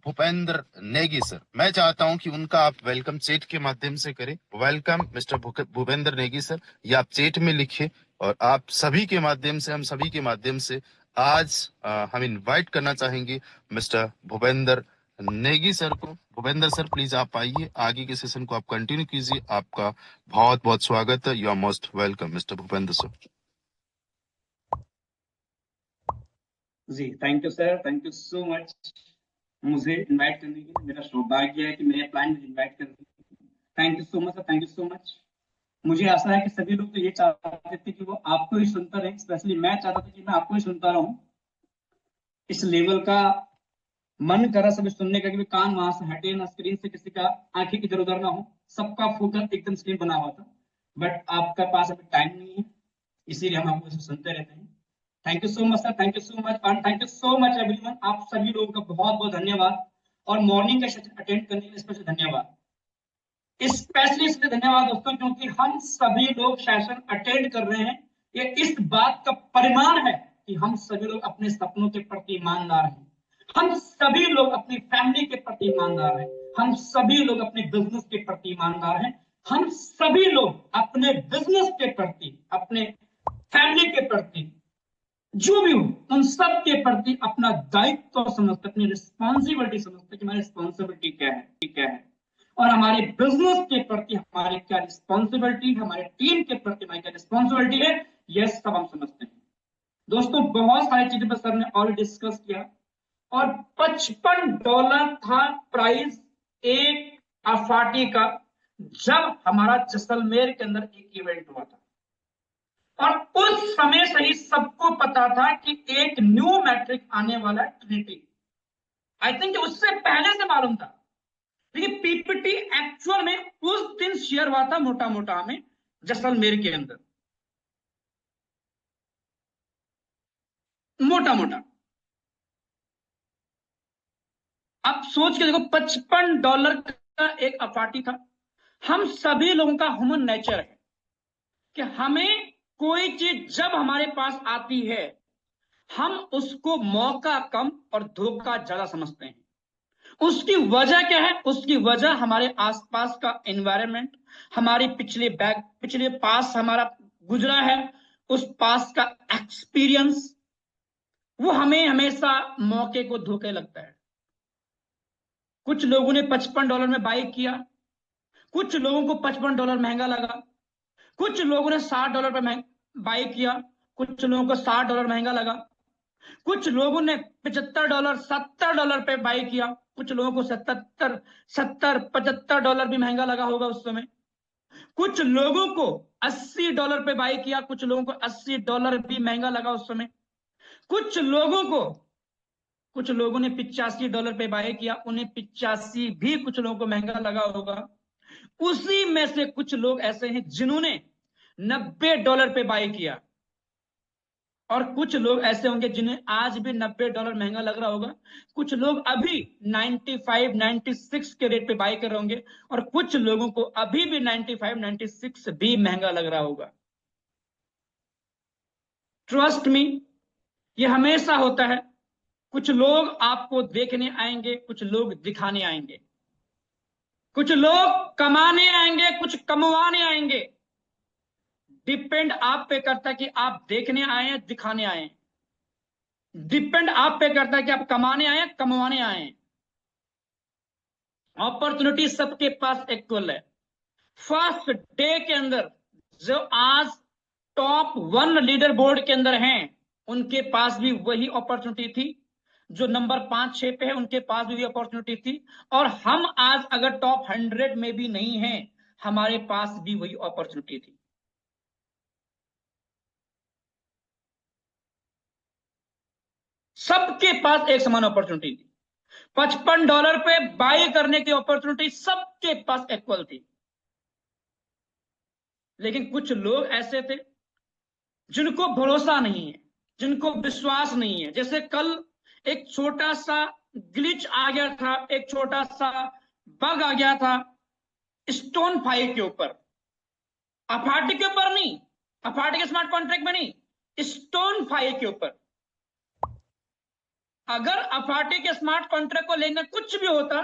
भूपेंद्र नेगी सर, मैं चाहता हूं कि उनका आप वेलकम चैट के माध्यम से करें। Welcome mister Bhupendra Negi sir, ये आप चैट में लिखें। और आप सभी के माध्यम से, हम सभी के माध्यम से आज हम इनवाइट करना चाहेंगे मिस्टर भूपेंद्र नेगी सर को। भूपेंद्र सर प्लीज आप आइए, आगे के सेशन को आप कंटिन्यू कीजिए। आपका बहुत बहुत स्वागत है। You are most welcome mister Bhupendra sir. जी thank you sir, thank you so much मुझे इनवाइट करने के लिए। मेरा सौभाग्य है कि मेरे प्लान में इनवाइट कर दिया। Thank you so much sir, thank you so much. मुझे आशा है कि सभी लोग तो ये चाहते थे कि वो आपको ही सुनता रहे, स्पेशली मैं चाहता था कि मैं आपको ही सुनता रहूं। इस लेवल का मन करा सभी सुनने का कि कान वहां से हटे ना, स्क्रीन से किसी का आंखें इधर उधर ना हो, सबका फोकस एकदम स्क्रीन बना हुआ था। बट आपका पास अभी टाइम नहीं है, इसीलिए हम आपको सुनते रहते हैं। Thank you so much sir, thank you so much, and thank you so much everyone. आप सभी लोगों का बहुत बहुत धन्यवाद, और मॉर्निंग का सेशन अटेंड करने के लिए स्पेशल धन्यवाद। स्पेशली इसलिए धन्यवाद दोस्तों, क्योंकि हम सभी लोग सेशन अटेंड कर रहे हैं। ये इस बात का परिमाण है कि हम सभी लोग अपने सपनों के प्रति ईमानदार हैं, हम सभी लोग अपनी फैमिली के प्रति ईमानदार हैं, हम सभी लोग अपने बिजनेस के प्रति ईमानदार हैं, हम सभी लोग अपने बिजनेस के प्रति, अपने फैमिली के प्रति, जो भी हो उन सब के प्रति अपना दायित्व समझते, अपनी रिस्पॉन्सिबिलिटी समझते कि हमारी रिस्पॉन्सिबिलिटी क्या है, और हमारे बिजनेस के प्रति हमारी क्या रिस्पॉन्सिबिलिटी है, हमारे टीम के प्रति हमारी क्या रिस्पॉन्सिबिलिटी है, यह सब हम समझते हैं। दोस्तों बहुत सारी चीजें पर सर ने ऑलरेडी डिस्कस किया, और $55 था प्राइस एक अफाटी का, जब हमारा जैसलमेर के अंदर एक इवेंट हुआ था। और उस समय से ही सबको पता था कि एक न्यू मैट्रिक आने वाला ट्रिनिटी। आई थिंक उससे पहले से मालूम था, लेकिन पीपीटी एक्चुअल में उस दिन शेयर हुआ था मोटा मोटा हमें जैसलमेर के अंदर, मोटा मोटा। अब सोच के देखो, $55 का एक अफाटी था। हम सभी लोगों का ह्यूमन नेचर है कि हमें कोई चीज जब हमारे पास आती है, हम उसको मौका कम और धोखा ज्यादा समझते हैं। उसकी वजह क्या है? उसकी वजह हमारे आसपास का एनवायरनमेंट, हमारी पिछले पास हमारा गुजरा है, उस पास का एक्सपीरियंस, वो हमें हमेशा मौके को धोखे लगता है। कुछ लोगों ने $55 में बाई किया, कुछ लोगों को $55 महंगा लगा, कुछ लोगों ने $60 पे बाई किया, कुछ लोगों को $60 महंगा लगा, कुछ लोगों ने $75 $70 पे बाई किया, कुछ लोगों को 75 भी महंगा लगा होगा उस समय, कुछ लोगों को $80 पे बाई किया, कुछ लोगों को $80 भी महंगा लगा उस समय। कुछ लोगों ने $85 पे बाय किया, उन्हें 85 भी कुछ लोगों को महंगा लगा होगा। उसी में से कुछ लोग ऐसे हैं जिन्होंने $90 पे बाय किया, और कुछ लोग ऐसे होंगे जिन्हें आज भी $90 महंगा लग रहा होगा। कुछ लोग अभी 95, 96 के रेट पे बाय कर रहे होंगे, और कुछ लोगों को अभी भी 95, 96 भी महंगा लग रहा होगा। ट्रस्ट मी, ये हमेशा होता है। कुछ लोग आपको देखने आएंगे, कुछ लोग दिखाने आएंगे, कुछ लोग कमाने आएंगे, कुछ कमवाने आएंगे। डिपेंड आप पे करता है कि आप देखने आए हैं, दिखाने आए हैं। डिपेंड आप पे करता है कि आप कमाने आए हैं, कमवाने आए हैं। अपॉर्चुनिटी सबके पास इक्वल है। फर्स्ट डे के अंदर जो आज टॉप 1 लीडर बोर्ड के अंदर हैं, उनके पास भी वही अपॉर्चुनिटी थी। जो नंबर 5-6 पे है, उनके पास भी अपॉर्चुनिटी थी। और हम आज अगर टॉप 100 में भी नहीं हैं, हमारे पास भी वही अपॉर्चुनिटी थी। सबके पास एक समान अपॉर्चुनिटी थी। $55 पे बाय करने की अपॉर्चुनिटी सबके पास इक्वल थी। लेकिन कुछ लोग ऐसे थे जिनको भरोसा नहीं है, जिनको विश्वास नहीं है। जैसे कल एक छोटा सा ग्लिच आ गया था, एक छोटा सा बग आ गया था स्टोन 5 के ऊपर, अफाटी के ऊपर नहीं, अफाटी के स्मार्ट कॉन्ट्रैक्ट में नहीं, स्टोन 5 के ऊपर। अगर अफाटी के स्मार्ट कॉन्ट्रैक्ट को लेना कुछ भी होता,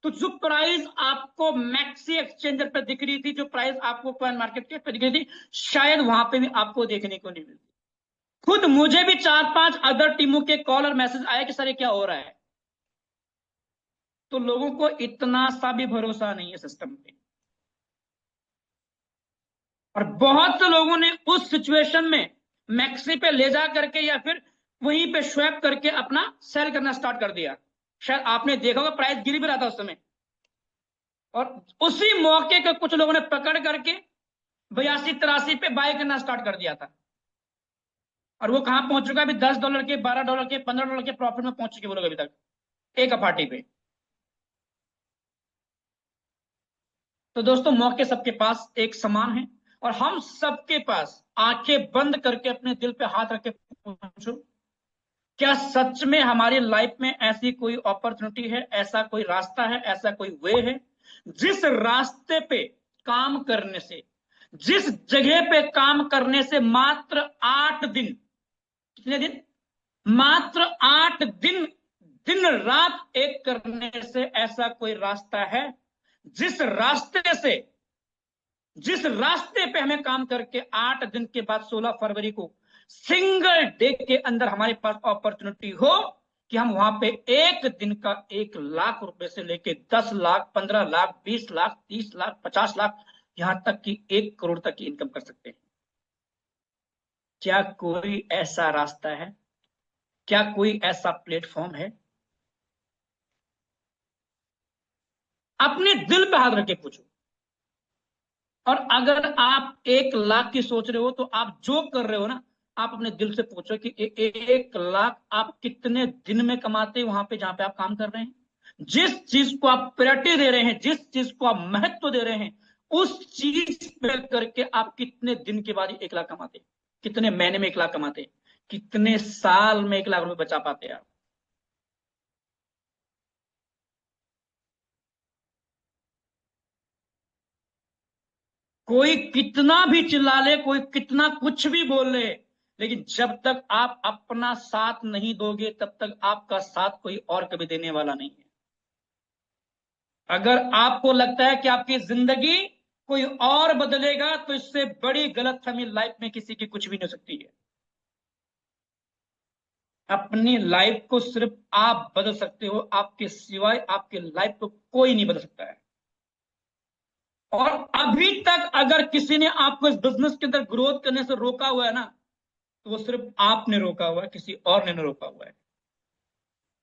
तो जो प्राइस आपको मैक्सी एक्सचेंजर पे दिख रही थी, जो प्राइस आपको कॉइन मार्केट के पे दिख रही थी, शायद वहां पे भी आपको देखने को नहीं मिलती। खुद मुझे भी 4-5 अदर टीमों के कॉल और मैसेज आए कि सर ये क्या हो रहा है। तो लोगों को इतना सा भी भरोसा नहीं है सिस्टम पे। और बहुत से लोगों ने उस सिचुएशन में मैक्सी पे ले जा करके या फिर वहीं पे स्वैप करके अपना सेल करना स्टार्ट कर दिया। शायद आपने देखा होगा प्राइस गिर भी रहा था उस समय, और उसी मौके का कुछ लोगों ने पकड़ करके 82-83 पे बाय करना स्टार्ट कर दिया था। और वो कहां पहुंच चुका है अभी? $10 के, $12 के, $15 के प्रॉफिट में पहुंच चुके वो लोग अभी तक एक अफाटी पे। तो दोस्तों, मौके सबके पास एक समान है, और हम सबके पास आंखें बंद करके अपने दिल पे हाथ रख के पूछो, क्या सच में हमारी लाइफ में ऐसी कोई अपॉर्चुनिटी है, ऐसा कोई रास्ता है, ऐसा कोई वे है, जिस रास्ते पे काम करने से, जिस जगह पे काम करने से मात्र 8 दिन, कितने दिन? मात्र 8 दिन दिन रात एक करने से ऐसा कोई रास्ता है, जिस रास्ते पे हमें काम करके 8 दिन के बाद 16 फरवरी को सिंगल डे के अंदर हमारे पास अपॉर्चुनिटी हो कि हम वहां पे एक दिन का 1 लाख रुपए से लेके 10 लाख, 15 लाख, 20 लाख, 30 लाख, 50 लाख, यहां तक कि 1 करोड़ तक की इनकम कर सकते हैं। क्या कोई ऐसा रास्ता है? क्या कोई ऐसा प्लेटफॉर्म है? अपने दिल पे हाथ रख के पूछो। और अगर आप 1 लाख की सोच रहे हो, तो आप जो कर रहे हो ना, आप अपने दिल से पूछो कि 1 लाख आप कितने दिन में कमाते हैं वहां पे जहां पे आप काम कर रहे हैं। जिस चीज को आप प्रायोरिटी दे रहे हैं, जिस चीज को आप महत्व दे रहे हैं, उस चीज पे करके आप कितने दिन के बाद 1 लाख कमाते हैं, कितने महीने में 1 लाख कमाते हैं, कितने साल में 1 लाख रुपए बचा पाते हैं आप। कोई कितना भी चिल्ला ले, कोई कितना कुछ भी बोल ले, लेकिन जब तक आप अपना साथ नहीं दोगे, तब तक आपका साथ कोई और कभी देने वाला नहीं है। अगर आपको लगता है कि आपकी जिंदगी कोई और बदलेगा, तो इससे बड़ी गलतफहमी लाइफ में किसी की कुछ भी नहीं हो सकती है। अपनी लाइफ को सिर्फ आप बदल सकते हो, आपके सिवाय आपके लाइफ को कोई नहीं बदल सकता है। और अभी तक अगर किसी ने आपको इस बिजनेस के अंदर ग्रोथ करने से रोका हुआ है ना, तो वो सिर्फ आपने रोका हुआ है, किसी और ने रोका हुआ है।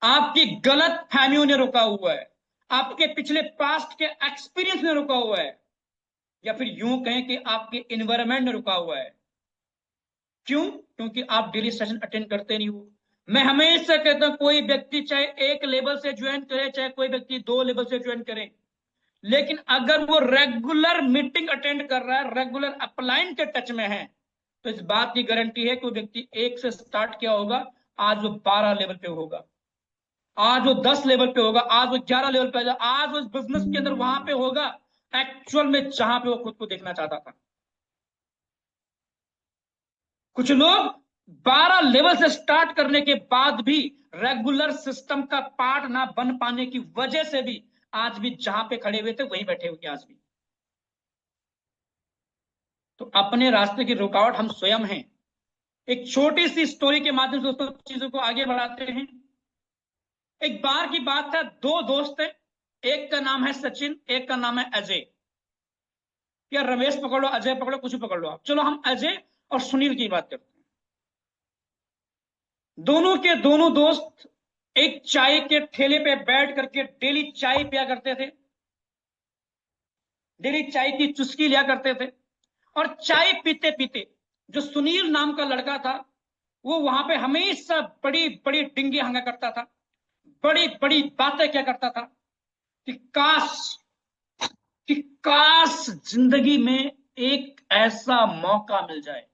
आपकी गलत फहमियों ने रोका हुआ है, आपके पिछले पास्ट के एक्सपीरियंस ने रोका हुआ है, या फिर यूं कहें कि आपके एनवायरमेंट ने रुका हुआ है। क्यों? क्योंकि आप डेली सेशन अटेंड करते नहीं हो, मैं हमेशा कहता हूं कोई व्यक्ति चाहे एक लेवल से ज्वाइन करे, चाहे कोई व्यक्ति 2 लेवल से ज्वाइन करे, लेकिन अगर वो रेगुलर मीटिंग अटेंड कर रहा है, रेगुलर अपलाइन के टच में है, तो इस बात की गारंटी है कि वो व्यक्ति 1 से स्टार्ट किया होगा, आज वो 12 लेवल पे होगा, आज वो 10 लेवल पे होगा, आज वो 11 लेवल पे होगा, आज वो बिजनेस के अंदर वहां पे होगा एक्चुअल में जहां पे वो खुद को देखना चाहता था। कुछ लोग 12 लेवल से स्टार्ट करने के बाद भी रेगुलर सिस्टम का पार्ट ना बन पाने की वजह से भी आज भी जहां पे खड़े हुए थे वहीं बैठे हुए आज भी। तो अपने रास्ते की रुकावट हम स्वयं हैं। एक छोटी सी स्टोरी के माध्यम से दोस्तों चीजों को आगे बढ़ाते हैं। एक बार की बात है, 2 दोस्त हैं, एक का नाम है सचिन, एक का नाम है अजय। या रमेश पकड़ो, अजय पकड़ो, कुछ पकड़ लो आप। चलो हम अजय और सुनील की बात करते हैं। दोनों के दोनों दोस्त एक चाय के ठेले पे बैठ करके डेली चाय पिया करते थे, डेली चाय की चुस्की लिया करते थे। और चाय पीते पीते जो सुनील नाम का लड़का था, वो वहां पे हमेशा बड़ी बड़ी डिंगे हंगा करता था, बड़ी बड़ी बातें क्या करता था कि काश जिंदगी में एक ऐसा मौका मिल जाए,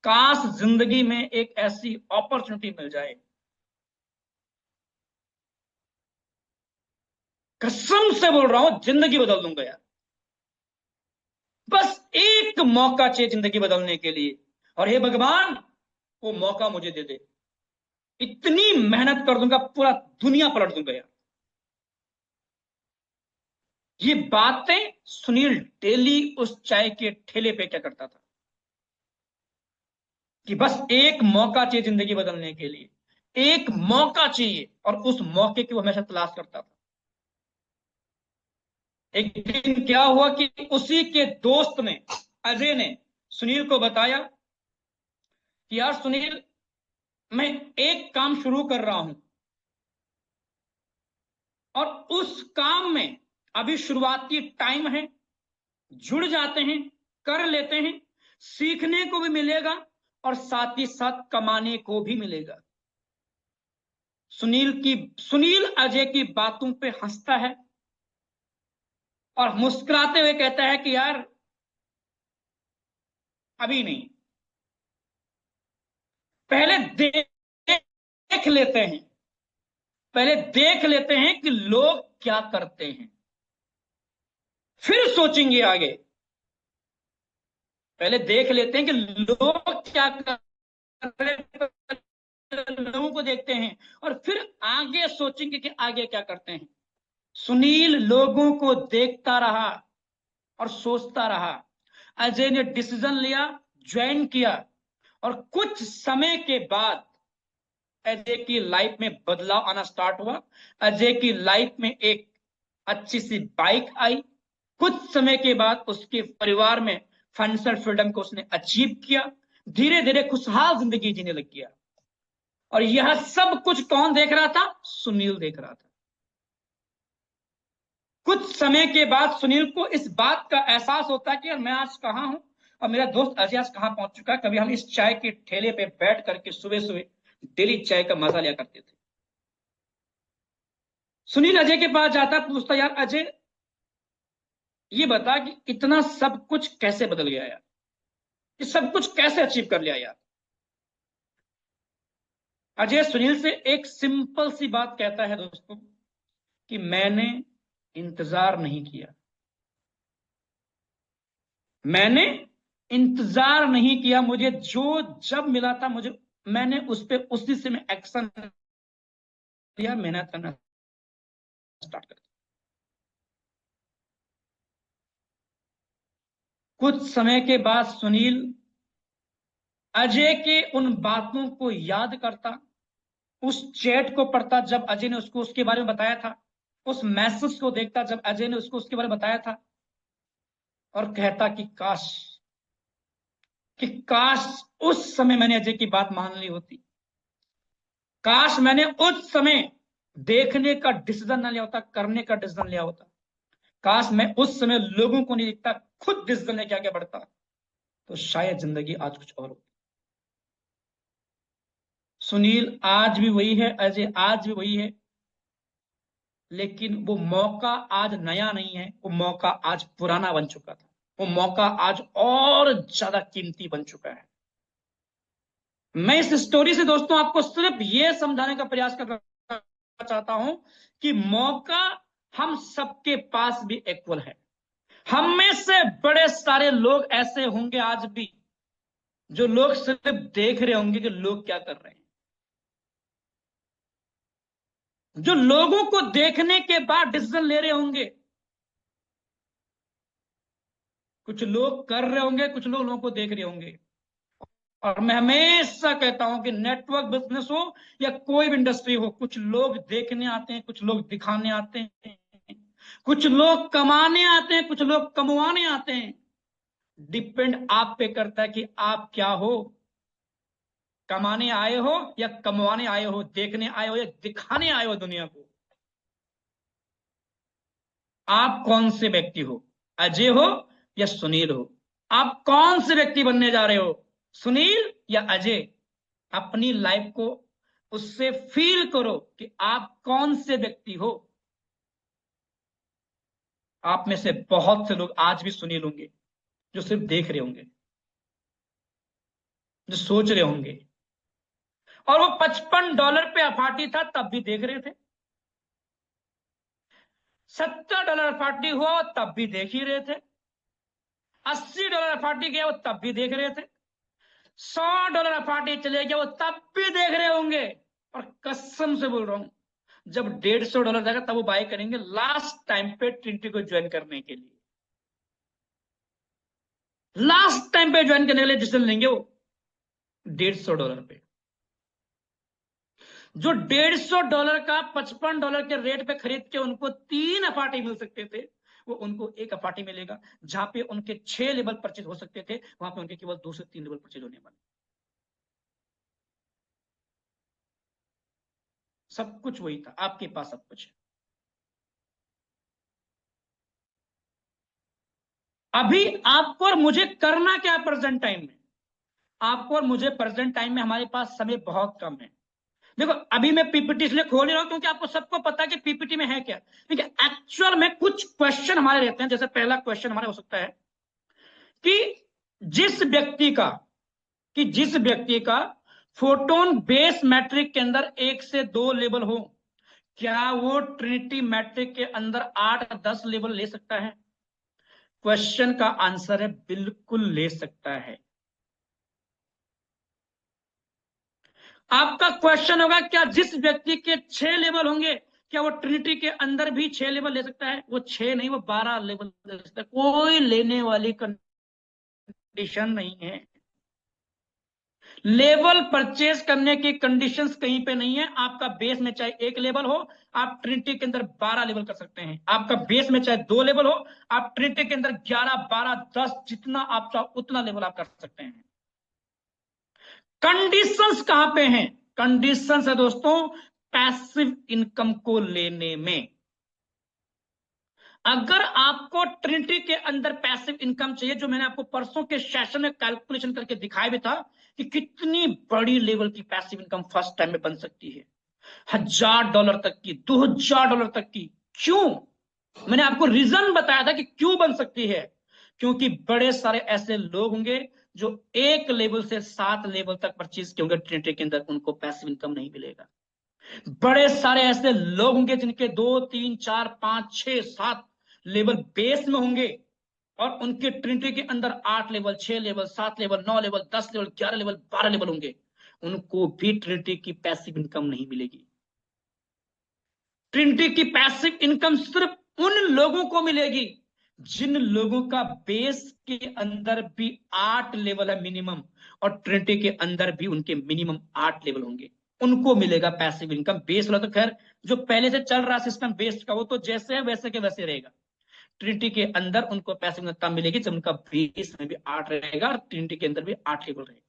काश जिंदगी में एक ऐसी अपॉर्चुनिटी मिल जाए, कसम से बोल रहा हूं जिंदगी बदल दूंगा यार, बस एक मौका चाहिए जिंदगी बदलने के लिए, और हे भगवान वो मौका मुझे दे दे, इतनी मेहनत कर दूंगा, पूरा दुनिया पलट दूंगा यार। ये बातें सुनील डेली उस चाय के ठेले पे क्या करता था कि बस एक मौका चाहिए जिंदगी बदलने के लिए, एक मौका चाहिए, और उस मौके की वो हमेशा तलाश करता था। एक दिन क्या हुआ कि उसी के दोस्त ने, अजय ने सुनील को बताया कि यार सुनील, मैं एक काम शुरू कर रहा हूं और उस काम में अभी शुरुआती टाइम है, जुड़ जाते हैं, कर लेते हैं, सीखने को भी मिलेगा और साथ ही साथ कमाने को भी मिलेगा। सुनील अजय की बातों पे हंसता है और मुस्कुराते हुए कहता है कि यार अभी नहीं, पहले देख लेते हैं, पहले देख लेते हैं कि लोग क्या करते हैं, फिर सोचेंगे आगे। पहले देख लेते हैं कि लोग क्या कर रहे हैं, लोगों को देखते हैं और फिर आगे सोचेंगे कि आगे क्या करते हैं। सुनील लोगों को देखता रहा और सोचता रहा। अजय ने डिसीजन लिया, ज्वाइन किया, और कुछ समय के बाद अजय की लाइफ में बदलाव आना स्टार्ट हुआ। अजय की लाइफ में एक अच्छी सी बाइक आई। कुछ समय के बाद उसके परिवार में फाइनेंशियल फ्रीडम को उसने अचीव किया, धीरे धीरे खुशहाल जिंदगी जीने लग गया। और यह सब कुछ कौन देख रहा था? सुनील देख रहा था। कुछ समय के बाद सुनील को इस बात का एहसास होता है कि यार मैं आज कहां हूं और मेरा दोस्त अजय आज कहां पहुंच चुका है। कभी हम इस चाय के ठेले पे बैठ करके सुबह सुबह डेली चाय का मजा लिया करते थे। सुनील अजय के पास जाता, पूछता यार अजय ये बता कि इतना सब कुछ कैसे बदल गया यार, ये सब कुछ कैसे अचीव कर लिया यार। अजय सुनील से एक सिंपल सी बात कहता है दोस्तों कि मैंने इंतजार नहीं किया, मैंने इंतजार नहीं किया, मुझे जो जब मिला था मुझे, मैंने उस पे उसी से मैं एक्शन लिया, मेहनत करना स्टार्ट कर दिया। कुछ समय के बाद सुनील अजय के उन बातों को याद करता, उस चैट को पढ़ता जब अजय ने उसको उसके बारे में बताया था, उस मैसेज को देखता जब अजय ने उसको उसके बारे में बताया था, और कहता कि काश उस समय मैंने अजय की बात मान ली होती, काश मैंने उस समय देखने का डिसीजन ना लिया होता, करने का डिसीजन लिया होता, काश मैं उस समय लोगों को नहीं दिखता, खुद डिसीजन लेके आगे बढ़ता, तो शायद जिंदगी आज कुछ और होती। सुनील आज भी वही है, अजय आज भी वही है, लेकिन वो मौका आज नया नहीं है, वो मौका आज पुराना बन चुका था, वो मौका आज और ज्यादा कीमती बन चुका है। मैं इस स्टोरी से दोस्तों आपको सिर्फ ये समझाने का प्रयास करना चाहता हूं कि मौका हम सबके पास भी इक्वल है। हम में से बड़े सारे लोग ऐसे होंगे आज भी, जो लोग सिर्फ देख रहे होंगे कि लोग क्या कर रहे हैं, जो लोगों को देखने के बाद डिसीजन ले रहे होंगे। कुछ लोग कर रहे होंगे, कुछ लोगों को देख रहे होंगे। और मैं हमेशा कहता हूं कि नेटवर्क बिजनेस हो या कोई भी इंडस्ट्री हो, कुछ लोग देखने आते हैं, कुछ लोग दिखाने आते हैं, कुछ लोग कमाने आते हैं, कुछ लोग कमवाने आते हैं। डिपेंड आप पे करता है कि आप क्या हो, कमाने आए हो या कमवाने आए हो, देखने आए हो या दिखाने आए हो दुनिया को। आप कौन से व्यक्ति हो, अजय हो या सुनील हो? आप कौन से व्यक्ति बनने जा रहे हो, सुनील या अजय? अपनी लाइफ को उससे फील करो कि आप कौन से व्यक्ति हो। आप में से बहुत से लोग आज भी सुनील होंगे, जो सिर्फ देख रहे होंगे, जो सोच रहे होंगे। और वो $55 पे अफाटी था तब भी देख रहे थे, $70 अफाटी हुआ तब भी देख ही रहे थे, $80 अफाटी गया वो तब भी देख रहे थे, $100 अफाटी चले गया वो तब भी देख रहे होंगे। और कसम से बोल रहा हूं, जब $150 जाएगा तब वो बाय करेंगे लास्ट टाइम पे ट्रिनिटी को ज्वाइन करने के लिए। लास्ट टाइम पे ज्वाइन करने के लिए डिसीजन लेंगे वो $150 पे। जो $150 का $55 के रेट पे खरीद के उनको 3 अपार्टी मिल सकते थे, वो उनको 1 अपार्टी मिलेगा। जहां पे उनके 6 लेवल परचेज हो सकते थे, वहां पे उनके केवल 2 से 3 लेवल परचेज होने वाले। सब कुछ वही था, आपके पास सब कुछ है। अभी आपको और मुझे करना क्या प्रेजेंट टाइम में? आपको और मुझे प्रेजेंट टाइम में हमारे पास समय बहुत कम है। देखो अभी मैं पीपीटी इसलिए खोल रहा हूं क्योंकि आपको सबको पता है कि पीपीटी में है क्या। ठीक है, एक्चुअल में कुछ क्वेश्चन हमारे रहते हैं। जैसे पहला क्वेश्चन हमारा हो सकता है कि जिस व्यक्ति का फोटोन बेस मैट्रिक के अंदर 1 से 2 लेवल हो, क्या वो ट्रिनिटी मैट्रिक के अंदर 8-10 लेवल ले सकता है? क्वेश्चन का आंसर है बिल्कुल ले सकता है। आपका क्वेश्चन होगा क्या जिस व्यक्ति के 6 लेवल होंगे, क्या वो ट्रिनिटी के अंदर भी 6 लेवल ले सकता है? वो 6 नहीं, वो 12 लेवल ले सकता है। कोई लेने वाली कंडीशन नहीं है। लेवल परचेज करने की कंडीशंस कहीं पे नहीं है। आपका बेस में चाहे 1 लेवल हो, आप ट्रिनिटी के अंदर 12 लेवल कर सकते हैं। आपका बेस में चाहे 2 लेवल हो, आप ट्रिनिटी के अंदर 11, 12, 10 जितना आप चाहो उतना लेवल आप कर सकते हैं। कंडीशंस कहां पे हैं? कंडीशंस है दोस्तों पैसिव इनकम को लेने में। अगर आपको ट्रिनिटी के अंदर पैसिव इनकम चाहिए, जो मैंने आपको परसों के सेशन में कैलकुलेशन करके दिखाया भी था कि कितनी बड़ी लेवल की पैसिव इनकम फर्स्ट टाइम में बन सकती है, $1000 तक की, $2000 तक की। क्यों? मैंने आपको रीजन बताया था कि क्यों बन सकती है। क्योंकि बड़े सारे ऐसे लोग होंगे जो 1 लेवल से 7 लेवल तक परचेज किए होंगे ट्रिनिटी के अंदर, उनको पैसिव इनकम नहीं मिलेगा। बड़े सारे ऐसे लोग होंगे जिनके 2, 3, 4, 5, 6, 7 लेवल बेस में होंगे और उनके ट्रिनिटी के अंदर 8 level, 6 level, 7 level, 9 level, 10 level, 11 level, 12 level होंगे। उनको भी ट्रिनिटी की पैसिव इनकम नहीं मिलेगी। ट्रिनिटी की पैसिव इनकम सिर्फ उन लोगों को मिलेगी जिन लोगों का बेस के अंदर भी 8 लेवल है मिनिमम, और ट्रिनिटी के अंदर भी उनके मिनिमम 8 लेवल होंगे, उनको मिलेगा पैसिव इनकम। बेस वाला तो खैर जो पहले से चल रहा सिस्टम बेस्ड का, वो तो जैसे है वैसे के वैसे रहेगा। ट्रिनिटी के अंदर उनको पैसिव इनकम मिलेगी जब उनका बेस में भी 8 रहेगा और ट्रिनिटी के अंदर भी 8 लेवल रहेगा।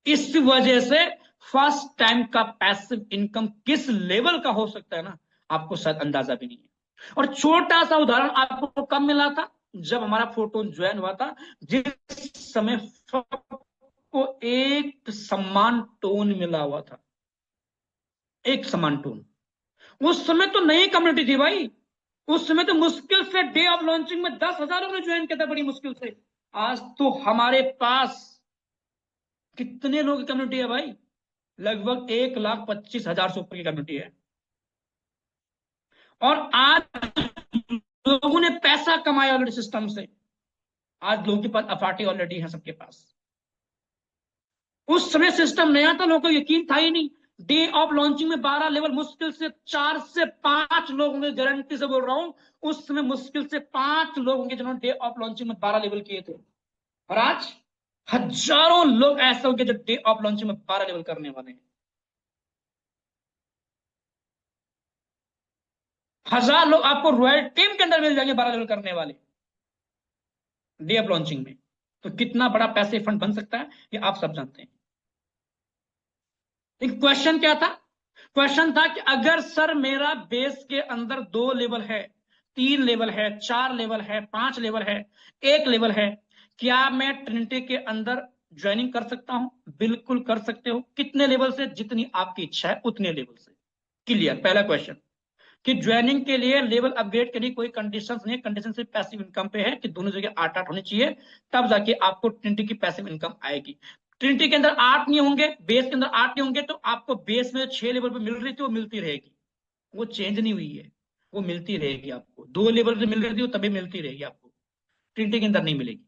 इस वजह से फर्स्ट टाइम का पैसिव इनकम किस लेवल का हो सकता है ना, आपको शायद अंदाजा भी नहीं है। और छोटा सा उदाहरण आपको कब मिला था? जब हमारा फोटोन ज्वाइन हुआ था, जिस समय को 1 एक समान टोन मिला हुआ था, एक समान टोन। उस समय तो नई कम्युनिटी थी भाई, उस समय तो मुश्किल से डे ऑफ लॉन्चिंग में 10,000 लोगों ने ज्वाइन किया था, बड़ी मुश्किल से। आज तो हमारे पास कितने लोगों की कम्युनिटी है भाई? लगभग 1,25,000 से ऊपर की कम्युनिटी है। और आज लोगों ने पैसा कमाया ऑलरेडी सिस्टम से। आज लोगों के पास अफाटी ऑलरेडी है सबके पास। उस समय सिस्टम नया था, लोगों को यकीन था ही नहीं। डे ऑफ लॉन्चिंग में 12 लेवल मुश्किल से 4 से 5 लोग होंगे, गारंटी से बोल रहा हूं। उस समय मुश्किल से 5 लोग होंगे जिन्होंने डे ऑफ लॉन्चिंग में 12 लेवल किए थे। और आज हजारों लोग ऐसे होंगे जो डे ऑफ लॉन्चिंग में 12 लेवल करने वाले हैं। 1000 लोग आपको रॉयल टीम के अंदर मिल जाएंगे 12 लेवल करने वाले डे ऑफ लॉन्चिंग में। तो कितना बड़ा पैसे फंड बन सकता है ये आप सब जानते हैं। एक क्वेश्चन क्या था? क्वेश्चन था कि अगर सर मेरा बेस के अंदर 2 लेवल है, 3 लेवल है, 4 लेवल है, 5 लेवल है, 1 लेवल है, क्या मैं ट्रिनिटी के अंदर ज्वाइनिंग कर सकता हूं? बिल्कुल कर सकते हो। कितने लेवल से? जितनी आपकी इच्छा है उतने लेवल से। क्लियर? पहला क्वेश्चन कि ज्वाइनिंग के लिए लेवल अपग्रेड के लिए कोई कंडीशन नहीं। कंडीशन सिर्फ पैसिव इनकम पे है कि दोनों जगह 8-8 होनी चाहिए, तब जाके आपको ट्रिनिटी की पैसिव इनकम आएगी। ट्रिनिटी के अंदर 8 नहीं होंगे, बेस के अंदर 8 नहीं होंगे, तो आपको बेस में 6 लेवल पे मिल रही थी वो मिलती रहेगी, वो चेंज नहीं हुई है, वो मिलती रहेगी आपको। 2 लेवल पे मिल रही थी वो तभी मिलती रहेगी आपको, ट्रिनिटी के अंदर नहीं मिलेगी।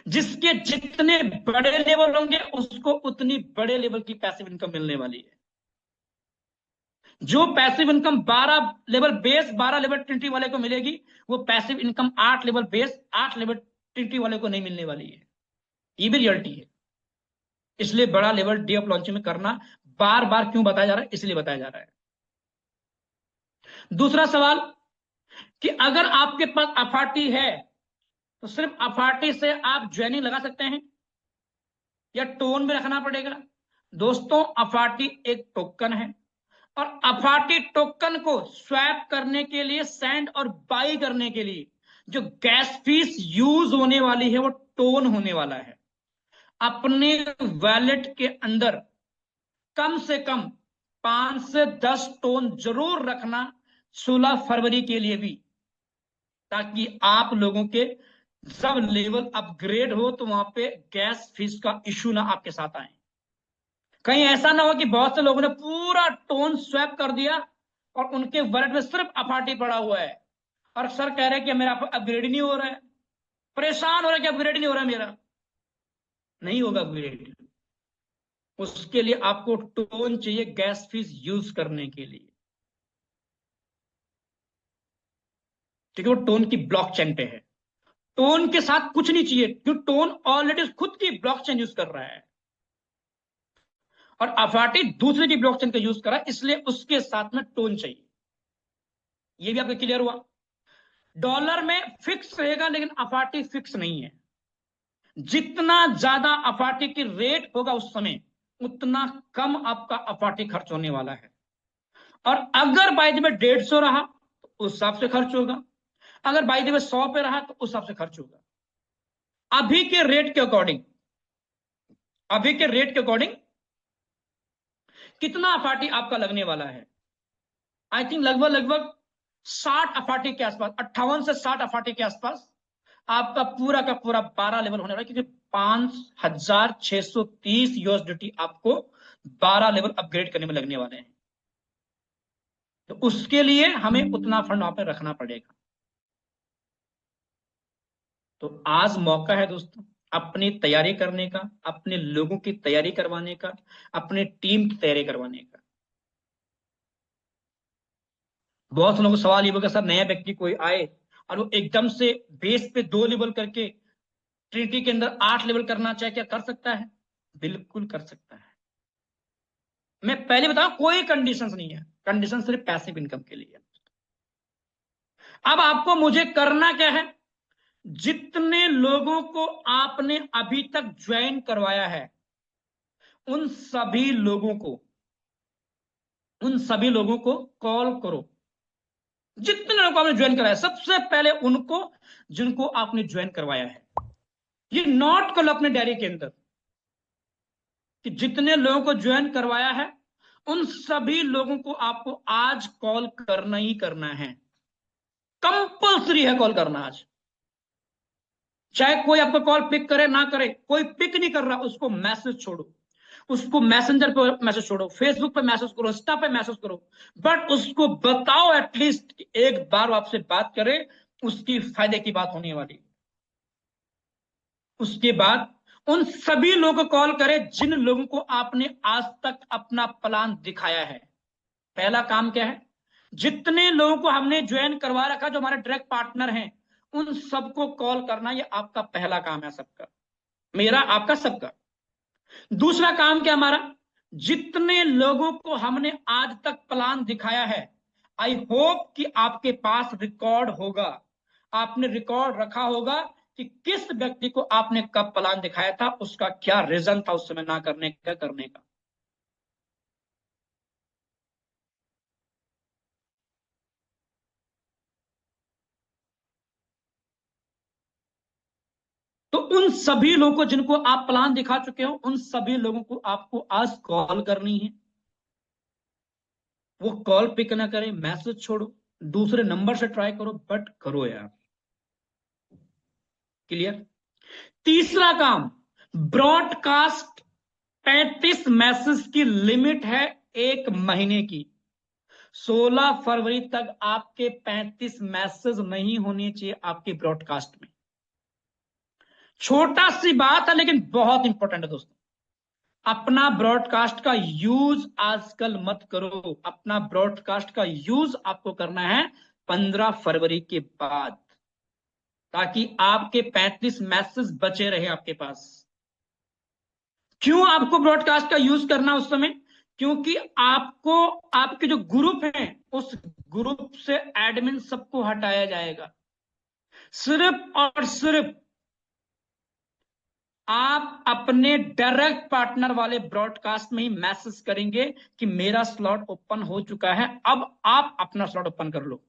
जिसके जितने बड़े लेवल होंगे उसको उतनी बड़े लेवल की पैसिव इनकम मिलने वाली है। जो passive income 12 level base 12 level Trinity वाले को मिलेगी, वो passive income 8 level base 8 level Trinity वाले को नहीं मिलने वाली है। ये भी रियलिटी है। इसलिए बड़ा लेवल डे ऑफ लॉन्चिंग में करना बार बार क्यों बताया जा रहा है? इसलिए बताया जा रहा है। दूसरा सवाल कि अगर आपके पास अफाटी है तो सिर्फ अफाटी से आप ज्वाइनिंग लगा सकते हैं या टोन में रखना पड़ेगा? दोस्तों, अफाटी एक टोकन है और अफाटी टोकन को स्वैप करने के लिए, सेंड और बाई करने के लिए जो गैस फीस यूज होने वाली है वो टोन होने वाला है। अपने वैलेट के अंदर कम से कम 5 से 10 टोन जरूर रखना 16 फरवरी के लिए भी, ताकि आप लोगों के जब लेवल अपग्रेड हो तो वहां पे गैस फीस का इशू ना आपके साथ आए। कहीं ऐसा ना हो कि बहुत से लोगों ने पूरा टोन स्वैप कर दिया और उनके वॉलेट में सिर्फ अफाटी पड़ा हुआ है और सर कह रहे हैं कि मेरा अपग्रेड नहीं हो रहा है, परेशान हो रहा है कि अपग्रेड नहीं हो रहा है मेरा। नहीं होगा अपग्रेड। उसके लिए आपको टोन चाहिए गैस फीस यूज करने के लिए, क्योंकि वो टोन की ब्लॉकचेन पे है। टोन के साथ कुछ नहीं चाहिए क्योंकि टोन ऑलरेडी खुद की ब्लॉकचेन यूज कर रहा है और अफाटी दूसरे की ब्लॉकचेन का यूज कर रहा है, इसलिए उसके साथ में टोन चाहिए। ये भी आपको क्लियर हुआ? डॉलर में फिक्स रहेगा लेकिन अफाटी फिक्स नहीं है। जितना ज्यादा अफाटी की रेट होगा उस समय उतना कम आपका अफाटी खर्च होने वाला है। और अगर बाय द वे 150 रहा तो उस हिसाब से खर्च होगा, अगर बाय द वे 100 पे रहा तो उस हिसाब से खर्च होगा। अभी के रेट के अकॉर्डिंग कितना अफाटी आपका लगने वाला है? आई थिंक लगभग 60 अफाटी के आसपास, 58 से 60 अफाटी के आसपास आपका पूरा का पूरा 12 लेवल होने वाला है, क्योंकि 5,630 यूएसडीटी आपको 12 लेवल अपग्रेड करने में लगने वाले हैं। तो उसके लिए हमें उतना फंड वहां पर रखना पड़ेगा। तो आज मौका है दोस्तों अपनी तैयारी करने का, अपने लोगों की तैयारी करवाने का, अपने टीम की तैयारी करवाने का। बहुत से लोगों को सवाल ये होगा सर नया व्यक्ति कोई आए और वो एकदम से बेस पे 2 लेवल करके ट्रिनिटी के अंदर 8 लेवल करना चाहे, क्या कर सकता है? बिल्कुल कर सकता है। मैं पहले बताऊं कोई कंडीशंस नहीं है, कंडीशन सिर्फ पैसिव इनकम के लिए। अब आपको मुझे करना क्या है? जितने लोगों को आपने अभी तक ज्वाइन करवाया है उन सभी लोगों को कॉल करो। जितने लोगों को आपने ज्वाइन कराया सबसे पहले उनको जिनको आपने ज्वाइन करवाया है, ये नोट कर लो अपने डायरी के अंदर। कि जितने लोगों को ज्वाइन करवाया है उन सभी लोगों को आपको आज कॉल करना ही करना है, कंपल्सरी है कॉल करना आज। चाहे कोई आपको कॉल पिक करे ना करे, कोई पिक नहीं कर रहा उसको मैसेज छोड़ो, उसको मैसेंजर पे मैसेज छोड़ो, फेसबुक पे मैसेज करो, इंस्टा पे मैसेज करो, बट उसको बताओ एटलीस्ट एक बार आपसे बात करे, उसकी फायदे की बात होने वाली। उसके बाद उन सभी लोगों को कॉल करें जिन लोगों को आपने आज तक अपना प्लान दिखाया है। पहला काम क्या है, जितने लोगों को हमने ज्वाइन करवा रखा जो हमारे डायरेक्ट पार्टनर हैं उन सबको कॉल करना, ये आपका पहला काम है, सबका, मेरा आपका सबका। दूसरा काम क्या हमारा, जितने लोगों को हमने आज तक प्लान दिखाया है, आई होप कि आपके पास रिकॉर्ड होगा, आपने रिकॉर्ड रखा होगा कि किस व्यक्ति को आपने कब प्लान दिखाया था, उसका क्या रीजन था उस समय ना करने का, करने का। तो उन सभी लोगों को जिनको आप प्लान दिखा चुके हो, उन सभी लोगों को आपको आज कॉल करनी है। वो कॉल पिक ना करें, मैसेज छोड़ो, दूसरे नंबर से ट्राई करो, बट करो यार। क्लियर। तीसरा काम, ब्रॉडकास्ट 35 मैसेज की लिमिट है, एक महीने की। 16 फरवरी तक आपके 35 मैसेज नहीं होने चाहिए आपके ब्रॉडकास्ट में। छोटा सी बात है लेकिन बहुत इंपॉर्टेंट है दोस्तों। अपना ब्रॉडकास्ट का यूज आजकल मत करो, अपना ब्रॉडकास्ट का यूज आपको करना है 15 फरवरी के बाद, ताकि आपके 35 मैसेज बचे रहे आपके पास। क्यों आपको ब्रॉडकास्ट का यूज करना उस समय, क्योंकि आपको आपके जो ग्रुप हैं उस ग्रुप से एडमिन सबको हटाया जाएगा। सिर्फ और सिर्फ आप अपने डायरेक्ट पार्टनर वाले ब्रॉडकास्ट में ही मैसेज करेंगे कि मेरा स्लॉट ओपन हो चुका है, अब आप अपना स्लॉट ओपन कर लो।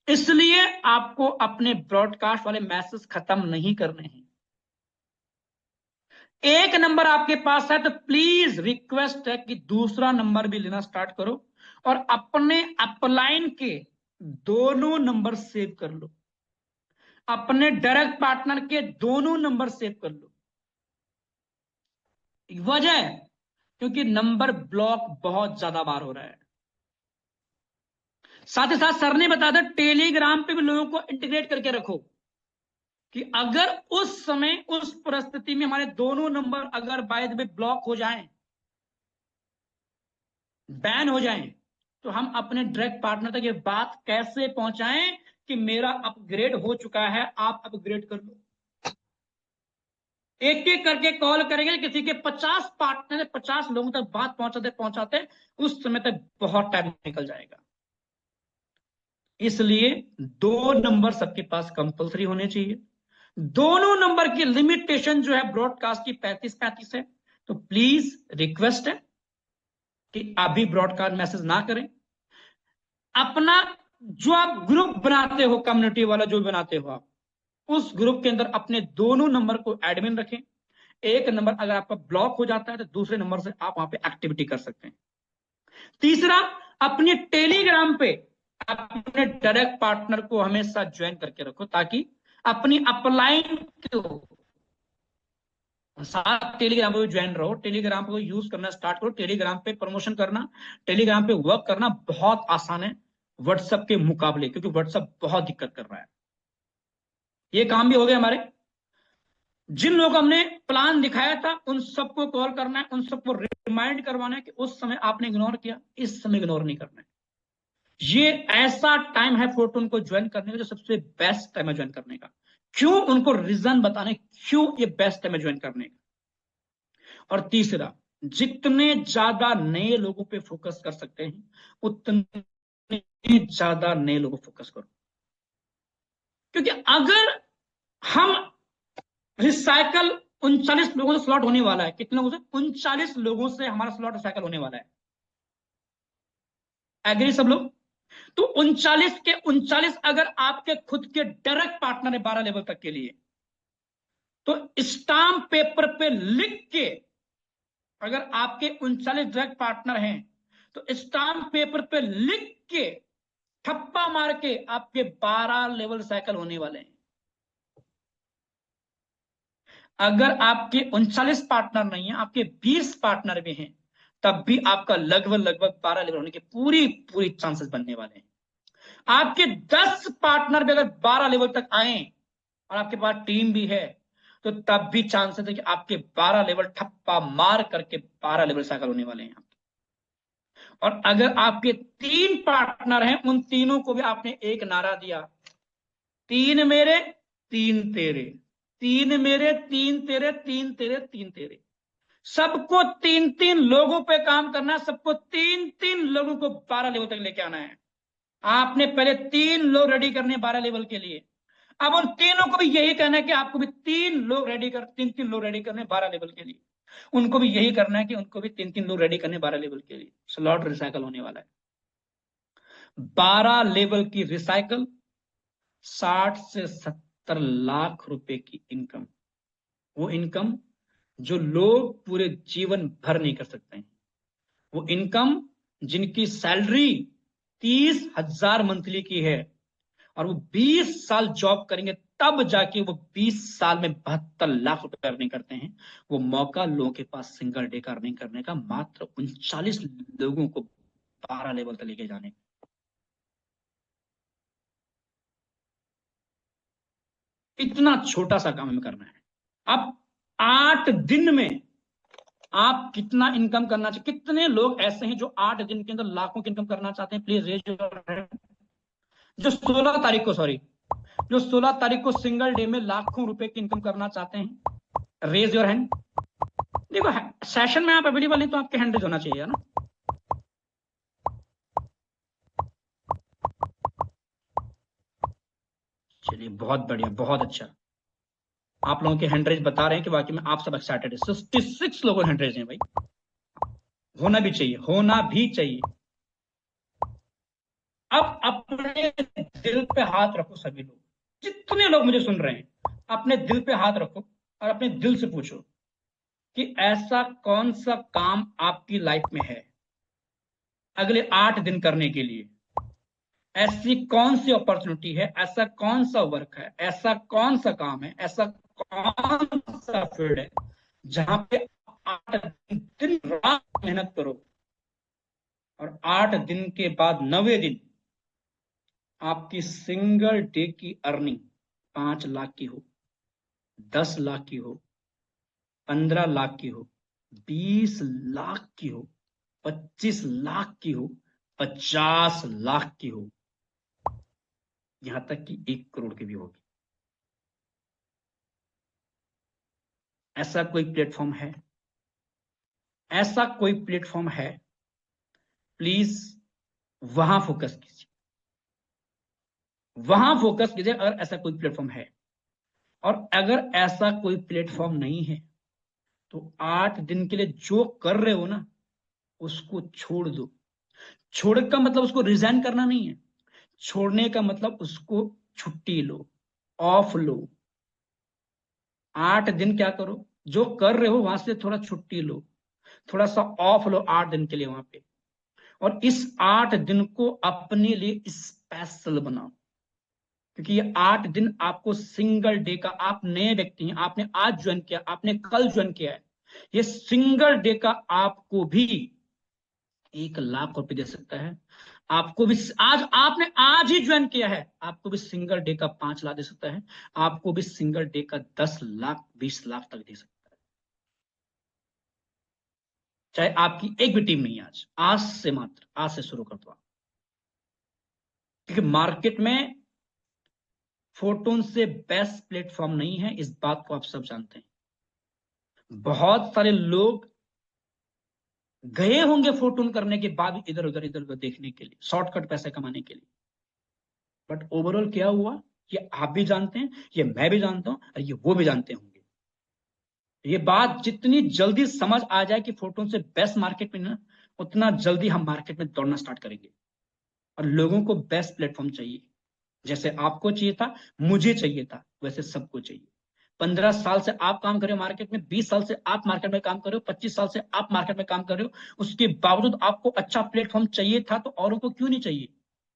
इसलिए आपको अपने ब्रॉडकास्ट वाले मैसेज खत्म नहीं करने हैं। एक नंबर आपके पास है तो प्लीज रिक्वेस्ट है कि दूसरा नंबर भी लेना स्टार्ट करो और अपने अपलाइन के दोनों नंबर सेव कर लो, अपने डायरेक्ट पार्टनर के दोनों नंबर सेव कर लो। वजह है क्योंकि नंबर ब्लॉक बहुत ज्यादा बार हो रहा है। साथ ही साथ सर ने बताया था टेलीग्राम पे भी लोगों को इंटीग्रेट करके रखो कि अगर उस समय उस परिस्थिति में हमारे दोनों नंबर अगर बाय द वे ब्लॉक हो जाएं, बैन हो जाएं, तो हम अपने डायरेक्ट पार्टनर तक ये बात कैसे पहुंचाएं कि मेरा अपग्रेड हो चुका है, आप अपग्रेड कर लो। एक एक करके कॉल करेंगे, किसी के 50 पार्टनर 50 लोगों तक बात पहुंचाते पहुंचाते उस समय तक बहुत टाइम निकल जाएगा। इसलिए 2 नंबर सबके पास कंपल्सरी होने चाहिए। दोनों नंबर की लिमिटेशन जो है ब्रॉडकास्ट की 35 है, तो प्लीज रिक्वेस्ट है कि अभी ब्रॉडकास्ट मैसेज ना करें। अपना जो आप ग्रुप बनाते हो, कम्युनिटी वाला जो बनाते हो आप, उस ग्रुप के अंदर अपने दोनों नंबर को एडमिन रखें। एक नंबर अगर आपका ब्लॉक हो जाता है तो दूसरे नंबर से आप वहां पे एक्टिविटी कर सकते हैं। तीसरा, अपने टेलीग्राम पे अपने डायरेक्ट पार्टनर को हमेशा ज्वाइन करके रखो, ताकि अपनी अपलाइन को साथ टेलीग्राम पे ज्वाइन रहो, टेलीग्राम को यूज करना स्टार्ट करो। टेलीग्राम पे प्रमोशन करना, टेलीग्राम पे वर्क करना बहुत आसान है व्हाट्सएप के मुकाबले, क्योंकि व्हाट्सएप बहुत दिक्कत कर रहा है। ये काम भी हो गया हमारे। जिन लोगों को हमने प्लान दिखाया था उन सबको कॉल करना है, उन सबको रिमाइंड करवाना है कि उस समय आपने इग्नोर किया, इस समय इग्नोर नहीं करना है। ये ऐसा टाइम है फोटो उनको ज्वाइन करने का जो सबसे बेस्ट टाइम है ज्वाइन करने का। क्यों, उनको रीजन बताने क्यों ये बेस्ट टाइम है ज्वाइन करने का। और तीसरा, जितने ज्यादा नए लोगों पे फोकस कर सकते हैं उतने ज्यादा नए लोगों पर फोकस करो, क्योंकि अगर हम रिसाइकल 39 लोगों से स्लॉट होने वाला है, कितने लोगों से, 39 लोगों से हमारा स्लॉट रिसाइकल होने वाला है। एग्री सब लोग। तो 39 के 39 अगर आपके खुद के डायरेक्ट पार्टनर है 12 लेवल तक के लिए, तो स्टाम्प पेपर पे लिख के अगर आपके 39 डायरेक्ट पार्टनर हैं तो स्टाम्प पेपर पे लिख के ठप्पा मार के आपके 12 लेवल साइकिल होने वाले हैं। अगर आपके 39 पार्टनर नहीं है, आपके 20 पार्टनर भी हैं, तब भी आपका लगभग 12 लेवल होने के पूरी चांसेस बनने वाले हैं। आपके 10 पार्टनर भी अगर 12 लेवल तक आए और आपके पास टीम भी है, तो तब भी चांसेस है कि आपके 12 लेवल ठप्पा मार करके 12 लेवल साइकिल होने वाले हैं। और अगर आपके 3 पार्टनर हैं, उन तीनों को भी आपने एक नारा दिया, 3 मेरे 3 तेरे, 3 मेरे 3 तेरे, 3 तेरे 3 तेरे। सबको 3 लोगों पे काम करना है, सबको 3 लोगों को 12 लेवल तक लेके आना है। आपने पहले 3 लोग रेडी करने 12 लेवल के लिए, अब उन तीनों को भी यही कहना है कि आपको भी 3 लोग रेडी कर 3 लोग रेडी करने 12 लेवल के लिए। उनको भी यही करना है कि उनको भी 3 लोग रेडी करने 12 लेवल के लिए। स्लॉट रिसाइकल होने वाला है। 12 लेवल की रिसाइकल, 60 से 70 लाख रुपए की इनकम, वो इनकम जो लोग पूरे जीवन भर नहीं कर सकते हैं, वो इनकम जिनकी सैलरी 30,000 मंथली की है और वो 20 साल जॉब करेंगे तब जाके वो 20 साल में 72 लाख रुपए अर्निंग करते हैं। वो मौका लोगों के पास सिंगल डे का अर्निंग करने का, मात्र 39 लोगों को 12 लेवल तक लेके जाने। इतना छोटा सा काम हमें करना है। अब 8 दिन में आप कितना इनकम करना चाहिए? कितने लोग ऐसे हैं जो 8 दिन के अंदर लाखों की इनकम करना चाहते हैं? Please raise your hand. जो 16 तारीख को सिंगल डे में लाखों रुपए की इनकम करना चाहते हैं, रेज योर हैंड। देखो, सेशन में आप अवेलेबल नहीं तो आपके हैंड रेज होना चाहिए ना। चलिए, बहुत बढ़िया, बहुत अच्छा। आप लोगों के हैंड रेज बता रहे हैं कि वाकई में आप सब एक्साइटेड है। 66 लोगों हैंड रेज हैं भाई। होना भी चाहिए। अब अपने दिल पे हाथ रखो सभी लोग, जितने लोग मुझे सुन रहे हैं, अपने दिल पे हाथ रखो और अपने दिल से पूछो कि ऐसा कौन सा काम आपकी लाइफ में है अगले 8 दिन करने के लिए। ऐसी कौन सी अपॉर्चुनिटी है, ऐसा कौन सा वर्क है, ऐसा कौन सा काम है, ऐसा कौन सा फील्ड है जहां पे 8 दिन रात मेहनत करो और 8 दिन के बाद 9वें दिन आपकी सिंगल डे की अर्निंग 5 लाख की हो, 10 लाख की हो, 15 लाख की हो, 20 लाख की हो, 25 लाख की हो, 50 लाख की हो, यहां तक कि 1 करोड़ की भी होगी। ऐसा कोई प्लेटफॉर्म है? ऐसा कोई प्लेटफॉर्म है? प्लीज वहां फोकस कीजिए, वहां फोकस कीजिए अगर ऐसा कोई प्लेटफॉर्म है। और अगर ऐसा कोई प्लेटफॉर्म नहीं है तो 8 दिन के लिए जो कर रहे हो ना, उसको छोड़ दो। छोड़ का मतलब उसको रिजाइन करना नहीं है, छोड़ने का मतलब उसको छुट्टी लो, ऑफ लो। 8 दिन क्या करो, जो कर रहे हो वहां से थोड़ा छुट्टी लो, थोड़ा सा ऑफ लो 8 दिन के लिए वहां पे। और इस 8 दिन को अपने लिए स्पेशल बनाओ, क्योंकि ये 8 दिन आपको सिंगल डे का, आप नए व्यक्ति हैं, आपने आज ज्वाइन किया, आपने कल ज्वाइन किया है, ये सिंगल डे का आपको भी 1 लाख रुपए दे सकता है। आपको भी आज ही ज्वाइन किया है, आपको भी सिंगल डे का 5 लाख दे सकता है, आपको भी सिंगल डे का 10 लाख 20 लाख तक दे सकता है। चाहे आपकी एक भी टीम नहीं, आज से शुरू कर दो। क्योंकि मार्केट में फोटोन से बेस्ट प्लेटफॉर्म नहीं है, इस बात को आप सब जानते हैं। बहुत सारे लोग गए होंगे फोटोन करने के बाद इधर उधर देखने के लिए, शॉर्टकट पैसे कमाने के लिए, बट ओवरऑल क्या हुआ ये आप भी जानते हैं, ये मैं भी जानता हूं और ये वो भी जानते होंगे। ये बात जितनी जल्दी समझ आ जाए कि फोटोन से बेस्ट मार्केट में ना, उतना जल्दी हम मार्केट में दौड़ना स्टार्ट करेंगे। और लोगों को बेस्ट प्लेटफॉर्म चाहिए, जैसे आपको चाहिए था, मुझे चाहिए था, वैसे सबको चाहिए। 15 साल से आप काम कर रहे हो मार्केट में, 20 साल से आप मार्केट में काम कर रहे हो, 25 साल से आप मार्केट में काम कर रहे हो, उसके बावजूद आपको अच्छा प्लेटफॉर्म चाहिए था, तो औरों को क्यों नहीं चाहिए?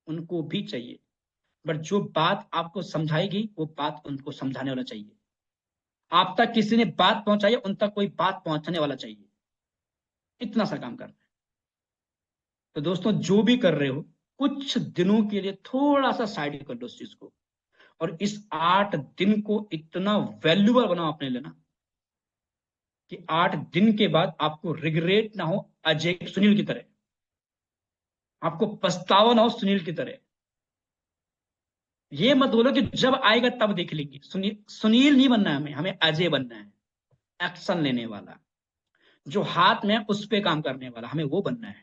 उनको भी चाहिए, बट जो बात आपको समझाई गई वो बात उनको समझाने वाला चाहिए। आप तक किसी ने बात पहुंचाई, उन तक कोई बात पहुंचाने वाला चाहिए। इतना सा काम करना है। तो दोस्तों जो भी कर रहे हो, कुछ दिनों के लिए थोड़ा सा साइड कर लो उस चीज को, और इस 8 दिन को इतना वैल्यूबल बनाओ अपने लिए ना, कि 8 दिन के बाद आपको रिग्रेट ना हो अजय सुनील की तरह, आपको पछतावा ना हो सुनील की तरह। ये मत बोलो कि जब आएगा तब देख लेंगे। सुनील नहीं बनना है हमें, हमें अजय बनना है, एक्शन लेने वाला, जो हाथ में उस पे काम करने वाला, हमें वो बनना है।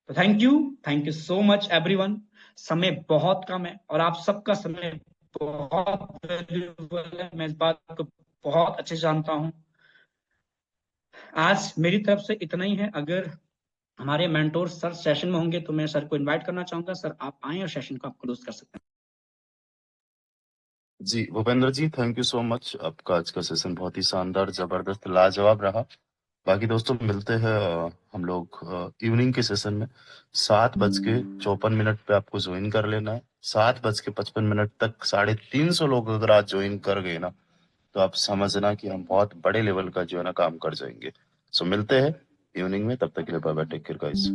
तो thank you so much everyone. समय बहुत कम है और आप सबका समय बहुत वैल्यूबल है, मैं इस बात को बहुत अच्छे से जानता हूं। आज मेरी तरफ से इतना ही है। अगर हमारे मेंटोर सर सेशन में होंगे तो मैं सर को इनवाइट करना चाहूंगा। सर आप आए और सेशन को आप क्लोज कर सकते हैं। जी भूपेंद्र जी, थैंक यू सो मच। आपका आज का सेशन बहुत ही शानदार, जबरदस्त, लाजवाब रहा। बाकी दोस्तों मिलते हैं हम लोग इवनिंग के सेशन में। 7:54 पे आपको ज्वाइन कर लेना है। 7:55 तक 350 लोग अगर आज ज्वाइन कर गए ना, तो आप समझना कि हम बहुत बड़े लेवल का जो है ना काम कर जाएंगे। सो मिलते हैं इवनिंग में, तब तक के लिए bye bye, take care guys.